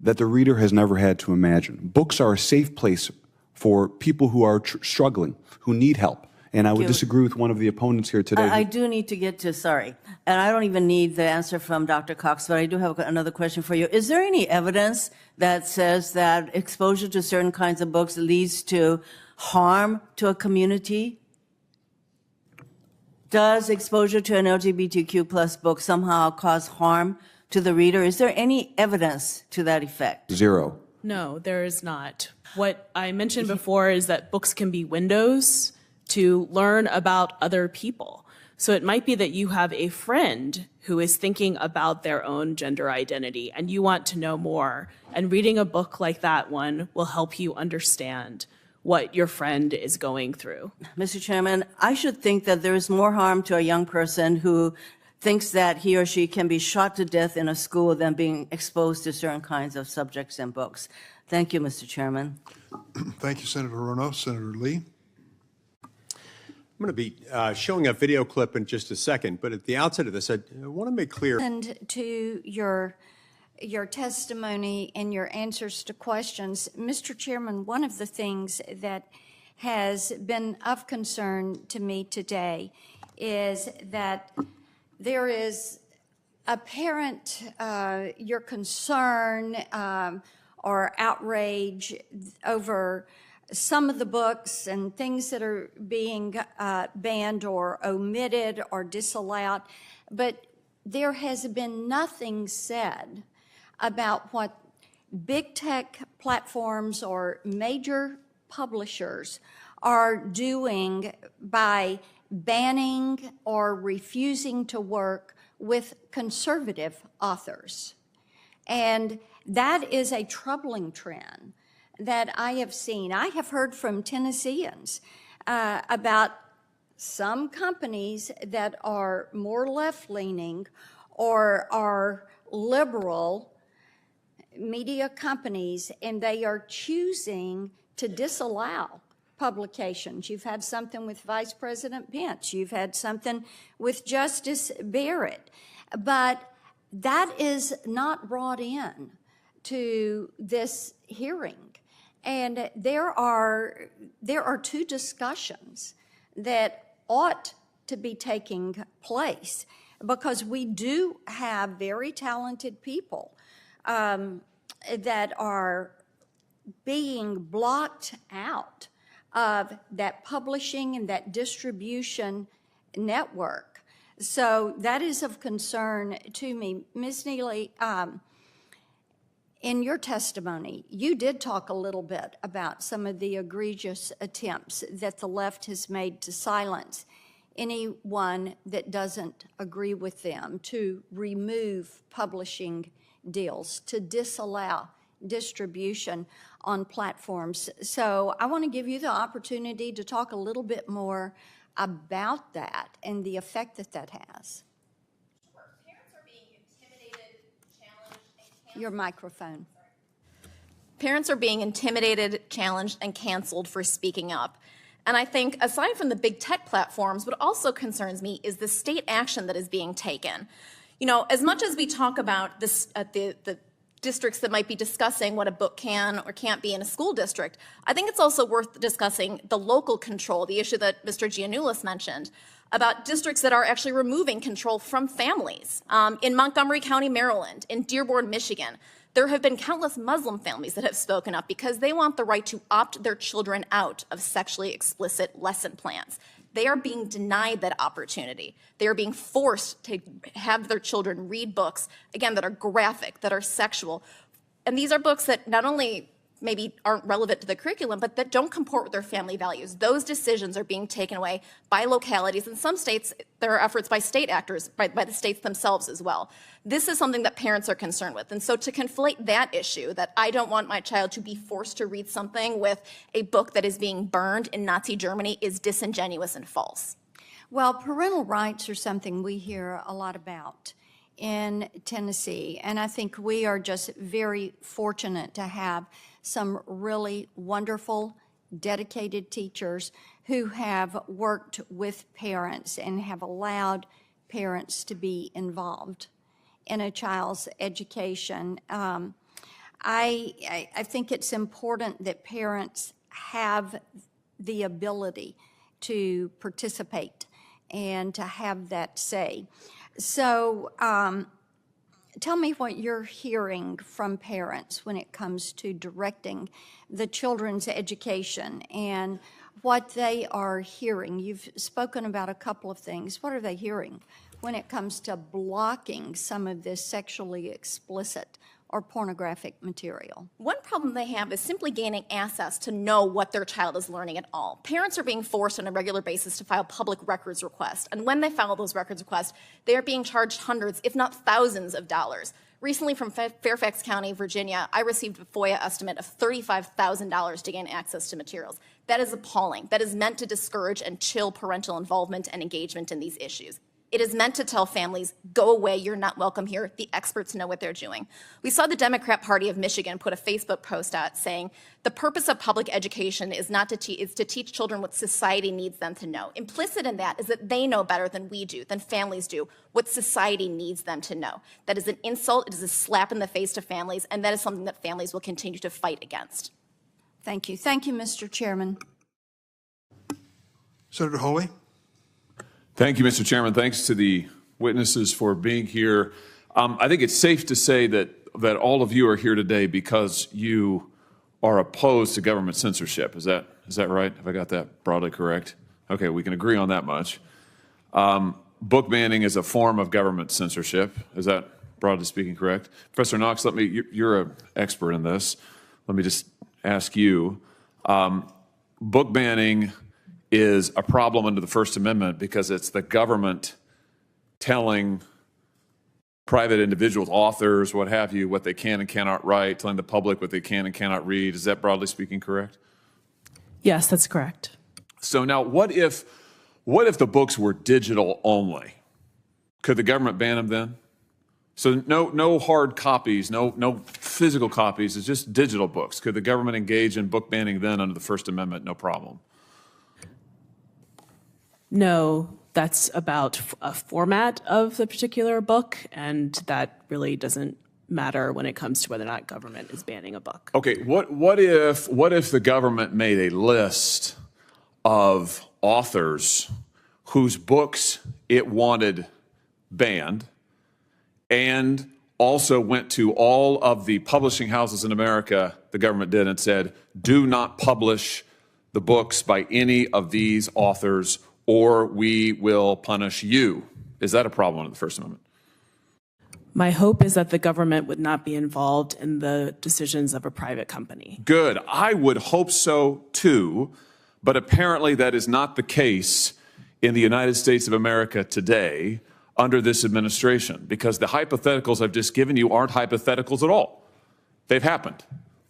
P: that the reader has never had to imagine. Books are a safe place for people who are struggling, who need help. And I would disagree with one of the opponents here today.
T: I do need to get to, sorry, and I don't even need the answer from Dr. Cox, but I do have another question for you. Is there any evidence that says that exposure to certain kinds of books leads to harm to a community? Does exposure to an LGBTQ plus book somehow cause harm to the reader? Is there any evidence to that effect?
P: Zero.
Q: No, there is not. What I mentioned before is that books can be windows to learn about other people. So it might be that you have a friend who is thinking about their own gender identity and you want to know more. And reading a book like that one will help you understand what your friend is going through.
T: Mr. Chairman, I should think that there is more harm to a young person who thinks that he or she can be shot to death in a school than being exposed to certain kinds of subjects and books. Thank you, Mr. Chairman.
B: Thank you, Senator Rono. Senator Lee.
U: I'm going to be showing a video clip in just a second, but at the outset of this, I want to make clear.
V: And to your testimony and your answers to questions, Mr. Chairman, one of the things that has been of concern to me today is that there is apparent your concern or outrage over some of the books and things that are being banned or omitted or disallowed, but there has been nothing said about what big tech platforms or major publishers are doing by banning or refusing to work with conservative authors. And that is a troubling trend that I have seen. I have heard from Tennesseans about some companies that are more left-leaning or are liberal media companies, and they are choosing to disallow publications. You've had something with Vice President Pence. You've had something with Justice Barrett. But that is not brought in to this hearing. And there are two discussions that ought to be taking place because we do have very talented people that are being blocked out of that publishing and that distribution network. So that is of concern to me. Ms. Neely, in your testimony, you did talk a little bit about some of the egregious attempts that the left has made to silence anyone that doesn't agree with them, to remove publishing deals, to disallow distribution on platforms. So I want to give you the opportunity to talk a little bit more about that and the effect that that has. Your microphone.
N: Parents are being intimidated, challenged, and canceled for speaking up. And I think, aside from the big tech platforms, what also concerns me is the state action that is being taken. You know, as much as we talk about this, the districts that might be discussing what a book can or can't be in a school district, I think it's also worth discussing the local control, the issue that Mr. Giannoulis mentioned, about districts that are actually removing control from families. In Montgomery County, Maryland, in Dearborn, Michigan, there have been countless Muslim families that have spoken up because they want the right to opt their children out of sexually explicit lesson plans. They are being denied that opportunity. They are being forced to have their children read books, again, that are graphic, that are sexual. And these are books that not only maybe aren't relevant to the curriculum, but that don't comport with their family values. Those decisions are being taken away by localities. In some states, there are efforts by state actors, by the states themselves as well. This is something that parents are concerned with. And so to conflate that issue, that I don't want my child to be forced to read something with a book that is being burned in Nazi Germany, is disingenuous and false.
V: Well, parental rights are something we hear a lot about in Tennessee, and I think we are just very fortunate to have some really wonderful, dedicated teachers who have worked with parents and have allowed parents to be involved in a child's education. I think it's important that parents have the ability to participate and to have that say. So tell me what you're hearing from parents when it comes to directing the children's education and what they are hearing. You've spoken about a couple of things. What are they hearing when it comes to blocking some of this sexually explicit or pornographic material?
N: One problem they have is simply gaining access to know what their child is learning at all. Parents are being forced on a regular basis to file public records requests, and when they file those records requests, they are being charged hundreds, if not thousands of dollars. Recently from Fairfax County, Virginia, I received a FOIA estimate of $35,000 to gain access to materials. That is appalling. That is meant to discourage and chill parental involvement and engagement in these issues. It is meant to tell families, go away, you're not welcome here. The experts know what they're doing. We saw the Democrat Party of Michigan put a Facebook post out saying, the purpose of public education is not to is to teach children what society needs them to know. Implicit in that is that they know better than we do, than families do, what society needs them to know. That is an insult, it is a slap in the face to families, and that is something that families will continue to fight against.
V: Thank you. Thank you, Mr. Chairman.
B: Senator Holy.
A: Thank you, Mr. Chairman. Thanks to the witnesses for being here. I think it's safe to say that all of you are here today because you are opposed to government censorship. Is that right? Have I got that broadly correct? Okay, we can agree on that much. Book banning is a form of government censorship. Is that broadly speaking correct? Professor Knox, you're an expert in this. Let me just ask you. Book banning is a problem under the First Amendment because it's the government telling private individuals, authors, what have you, what they can and cannot write, telling the public what they can and cannot read. Is that broadly speaking correct?
Q: Yes, that's correct.
A: So now what if the books were digital only? Could the government ban them then? So no hard copies, no physical copies, it's just digital books. Could the government engage in book banning then under the First Amendment? No problem.
Q: No, that's about a format of the particular book, and that really doesn't matter when it comes to whether or not government is banning a book.
A: Okay, what if the government made a list of authors whose books it wanted banned and also went to all of the publishing houses in America, the government did, and said, do not publish the books by any of these authors or we will punish you. Is that a problem under the First Amendment?
Q: My hope is that the government would not be involved in the decisions of a private company.
A: Good. I would hope so too, but apparently that is not the case in the United States of America today under this administration, because the hypotheticals I've just given you aren't hypotheticals at all. They've happened,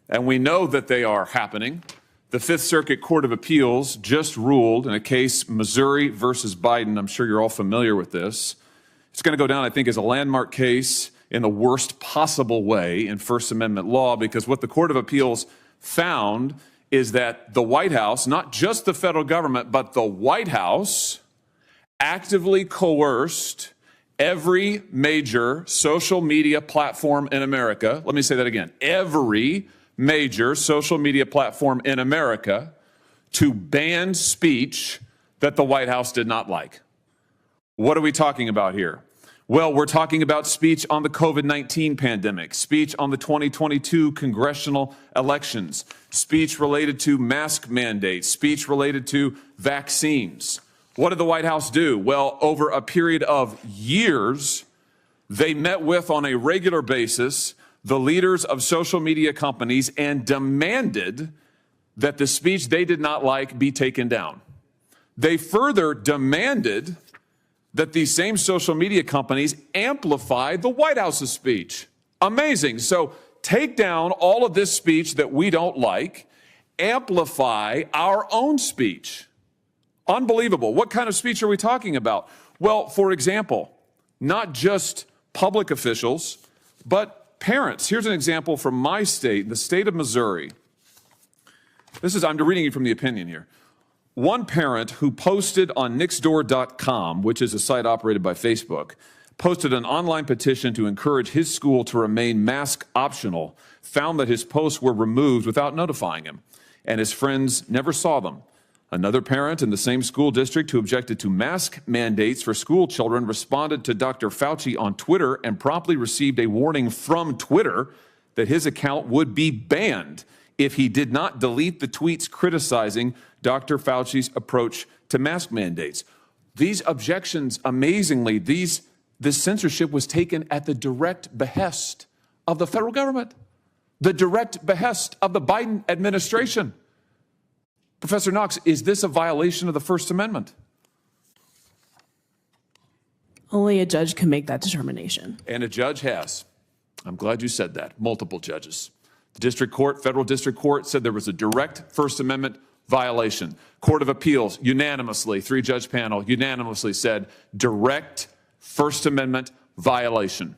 A: and we know that they are happening. The Fifth Circuit Court of Appeals just ruled in a case, Missouri versus Biden. I'm sure you're all familiar with this. It's going to go down, I think, as a landmark case in the worst possible way in First Amendment law, because what the Court of Appeals found is that the White House, not just the federal government, but the White House actively coerced Every major social media platform in America, let me say that again, every major social media platform in America to ban speech that the White House did not like. What are we talking about here? Well, we're talking about speech on the COVID-19 pandemic, speech on the 2022 congressional elections, speech related to mask mandates, speech related to vaccines. What did the White House do? Well, over a period of years, they met with, on a regular basis, the leaders of social media companies and demanded that the speech they did not like be taken down. They further demanded that these same social media companies amplify the White House's speech. Amazing. So take down all of this speech that we don't like, amplify our own speech. Unbelievable. What kind of speech are we talking about? Well, for example, not just public officials, but parents. Here's an example from my state, the state of Missouri. I'm reading you from the opinion here. One parent who posted on nixdoor.com, which is a site operated by Facebook, posted an online petition to encourage his school to remain mask optional, found that his posts were removed without notifying him, and his friends never saw them. Another parent in the same school district who objected to mask mandates for school children responded to Dr. Fauci on Twitter and promptly received a warning from Twitter that his account would be banned if he did not delete the tweets criticizing Dr. Fauci's approach to mask mandates. These objections, amazingly, this censorship was taken at the direct behest of the federal government, the direct behest of the Biden administration. Professor Knox, is this a violation of the First Amendment?
Q: Only a judge can make that determination.
A: And a judge has. I'm glad you said that. Multiple judges. The district court, federal district court, said there was a direct First Amendment violation. Court of Appeals unanimously, 3-judge panel, unanimously said direct First Amendment violation.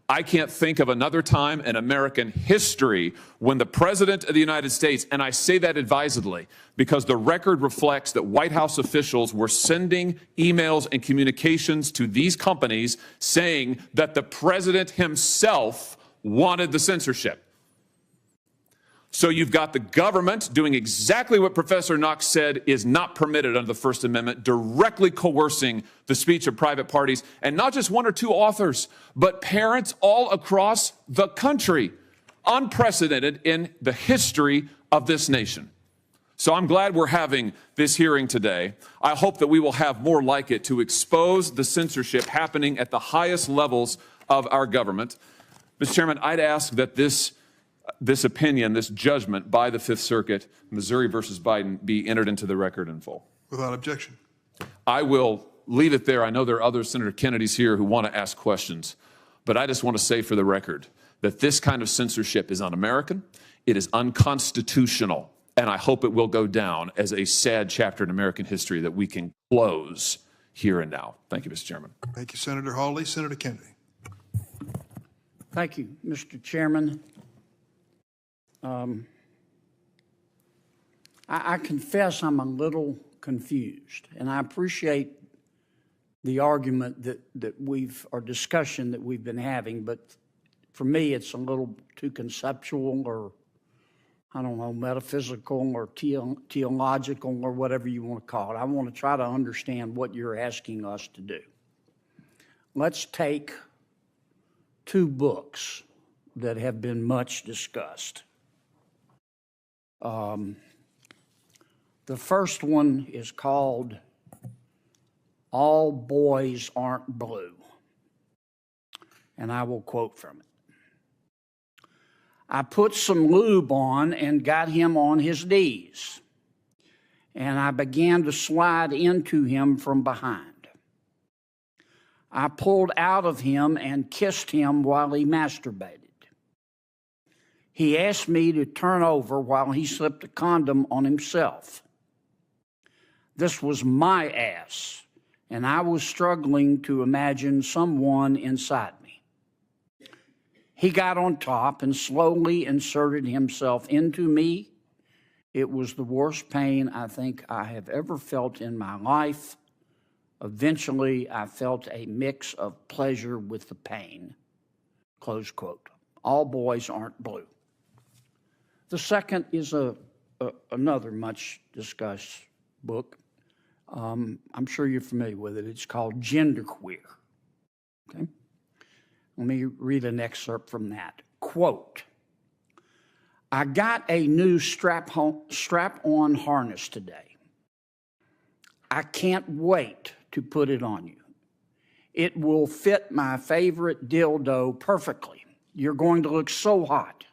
A: I can't think of another time in American history when the President of the United States, and I say that advisedly because the record reflects that White House officials were sending emails and communications to these companies saying that the President himself wanted the censorship. So you've got the government doing exactly what Professor Knox said is not permitted under the First Amendment, directly coercing the speech of private parties, and not just one or two authors, but parents all across the country. Unprecedented in the history of this nation. So I'm glad we're having this hearing today. I hope that we will have more like it to expose the censorship happening at the highest levels of our government. Mr. Chairman, I'd ask that this opinion, this judgment by the Fifth Circuit, Missouri versus Biden, be entered into the record in full.
B: Without objection.
A: I will leave it there. I know there are other Senator Kennedys here who want to ask questions, but I just want to say for the record that this kind of censorship is un-American, it is unconstitutional, and I hope it will go down as a sad chapter in American history that we can close here and now. Thank you, Mr. Chairman.
B: Thank you, Senator Hawley. Senator Kennedy.
K: Thank you, Mr. Chairman. I confess I'm a little confused, and I appreciate the argument or discussion that we've been having, but for me, it's a little too conceptual or, I don't know, metaphysical or theological or whatever you want to call it. I want to try to understand what you're asking us to do. Let's take two books that have been much discussed. The first one is called All Boys Aren't Blue, and I will quote from it. I put some lube on and got him on his knees, and I began to slide into him from behind. I pulled out of him and kissed him while he masturbated. He asked me to turn over while he slipped a condom on himself. This was my ass, and I was struggling to imagine someone inside me. He got on top and slowly inserted himself into me. It was the worst pain I think I have ever felt in my life. Eventually, I felt a mix of pleasure with the pain. Close quote. All boys aren't blue. The second is another much discussed book. I'm sure you're familiar with it. It's called Genderqueer. Okay? Let me read an excerpt from that. Quote, I got a new strap-on harness today. I can't wait to put it on you. It will fit my favorite dildo perfectly. You're going to look so hot.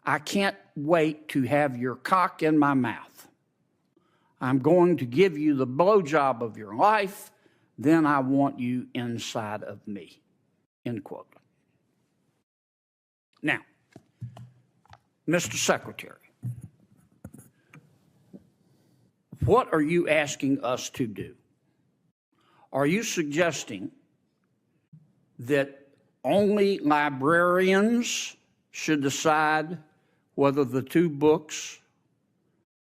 K: I can't wait to have your cock in my mouth. I'm going to give you the blowjob of your life. Then I want you inside of me. End quote. Now, Mr. Secretary, what are you asking us to do? Are you suggesting that only librarians should decide whether the two books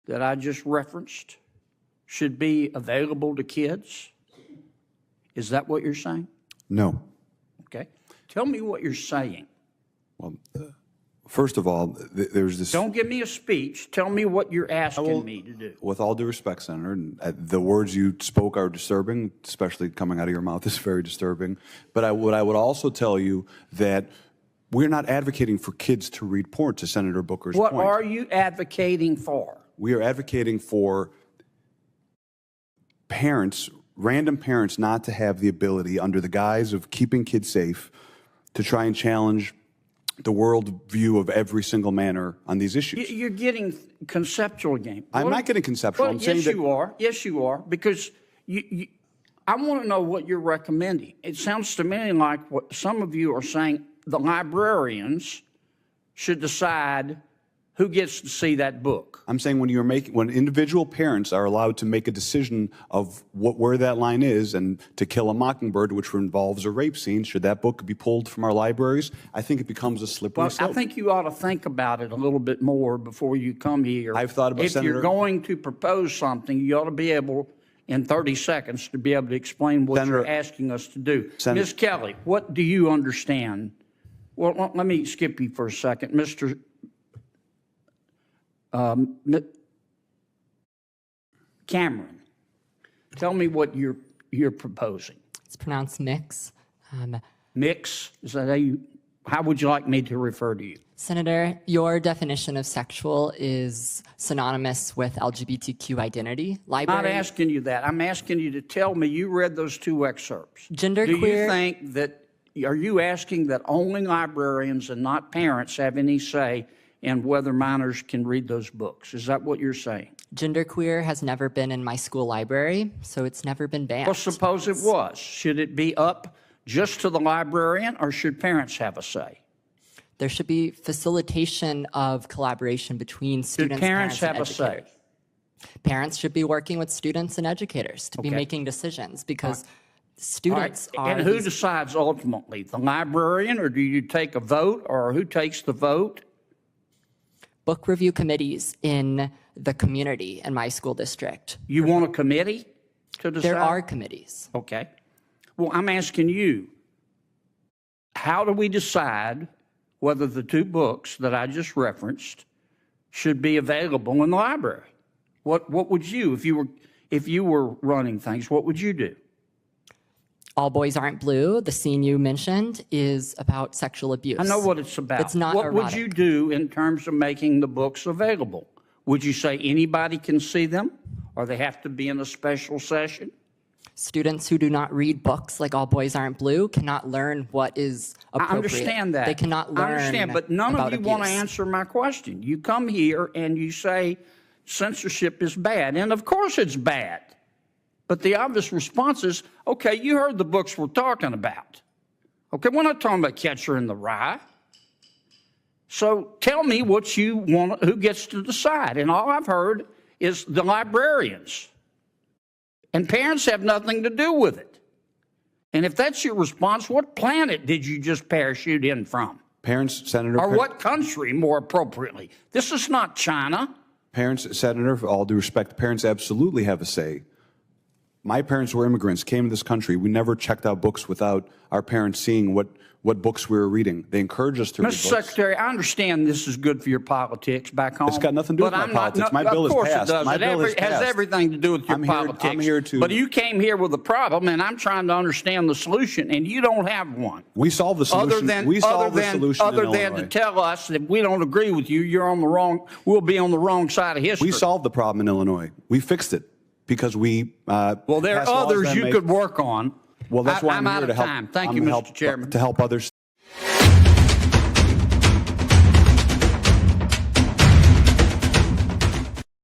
K: that I just referenced should be available to kids? Is that what you're saying?
P: No.
K: Okay. Tell me what you're saying.
P: Well, first of all, there's this...
K: Don't give me a speech. Tell me what you're asking me to do.
P: With all due respect, Senator, the words you spoke are disturbing, especially coming out of your mouth is very disturbing. But what I would also tell you that we're not advocating for kids to read porn, to Senator Booker's point.
K: What are you advocating for?
P: We are advocating for parents, random parents, not to have the ability, under the guise of keeping kids safe, to try and challenge the world view of every single manner on these issues.
K: You're getting conceptual game.
P: I'm not getting conceptual.
K: Well,
P: I'm saying
K: yes,
P: that...
K: you are. Yes, you are. Because I want to know what you're recommending. It sounds to me like what some of you are saying, the librarians should decide who gets to see that book.
P: I'm saying when individual parents are allowed to make a decision of where that line is, and To Kill a Mockingbird, which involves a rape scene, should that book be pulled from our libraries? I think it becomes a slippery slope.
K: I think you ought to think about it a little bit more before you come here.
P: I've thought about,
K: if
P: Senator...
K: you're going to propose something, you ought to be able, in 30 seconds, to be able to explain what you're asking us to do. Ms. Kelly, what do you understand? Well, let me skip you for a second. Mr. Cameron, tell me what you're proposing.
O: It's pronounced mix.
K: Mix? Is that how would you like me to refer to you?
O: Senator, your definition of sexual is synonymous with LGBTQ identity.
K: I'm not asking you that. I'm asking you to tell me you read those two excerpts.
O: Genderqueer.
K: Do you think that, are you asking that only librarians and not parents have any say in whether minors can read those books? Is that what you're saying?
O: Genderqueer has never been in my school library, so it's never been banned.
K: Well, suppose it was. Should it be up just to the librarian, or should parents have a say?
O: There should be facilitation of collaboration between students,
K: Should parents have
O: and
K: a say?
O: Parents should be working with students and educators to be making decisions, because students are...
K: And who decides ultimately? The librarian, or do you take a vote, or who takes the vote?
O: Book review committees in the community in my school district.
K: You want a committee to decide?
O: There are committees.
K: Okay. Well, I'm asking you, how do we decide whether the two books that I just referenced should be available in the library? What would you, if you were running things, what would you do?
O: All Boys Aren't Blue, the scene you mentioned, is about sexual abuse.
K: I know what it's about.
O: It's not
K: What
O: erotic.
K: would you do in terms of making the books available? Would you say anybody can see them, or they have to be in a special session?
O: Students who do not read books like All Boys Aren't Blue cannot learn what is appropriate.
K: I understand that.
O: They cannot learn
K: I understand, but none of you want to
O: abuse.
K: answer my question. You come here and you say censorship is bad, and of course it's bad. But the obvious response is, okay, you heard the books we're talking about. Okay, we're not talking about Catcher in the Rye. So tell me what you want, who gets to decide. And all I've heard is the librarians. And parents have nothing to do with it. And if that's your response, what planet did you just parachute in from?
P: Parents, Senator...
K: Or what country, more appropriately? This is not China.
P: Parents, Senator, for all due respect, parents absolutely have a say My parents were immigrants, came to this country. We never checked out books without our parents seeing what books we were reading. They encouraged us to read books.
K: Mr. Secretary, I understand this is good for your politics back home.
P: It's got nothing to do with my politics. My bill is passed.
K: Of course it does.
P: My bill is
K: It has
P: passed.
K: everything to do with your politics.
P: I'm here to.
K: But you came here with a problem, and I'm trying to understand the solution, and you don't have one.
P: We solved the solution.
K: Other than to tell us that we don't agree with you, you're on the wrong. We'll be on the wrong side of history.
P: We solved the problem in Illinois. We fixed it because we.
K: Well, there are others you could work on.
P: Well, that's why I'm
K: out
P: here
K: of
P: to help.
K: time. Thank you, Mr. Chairman.
P: To help others.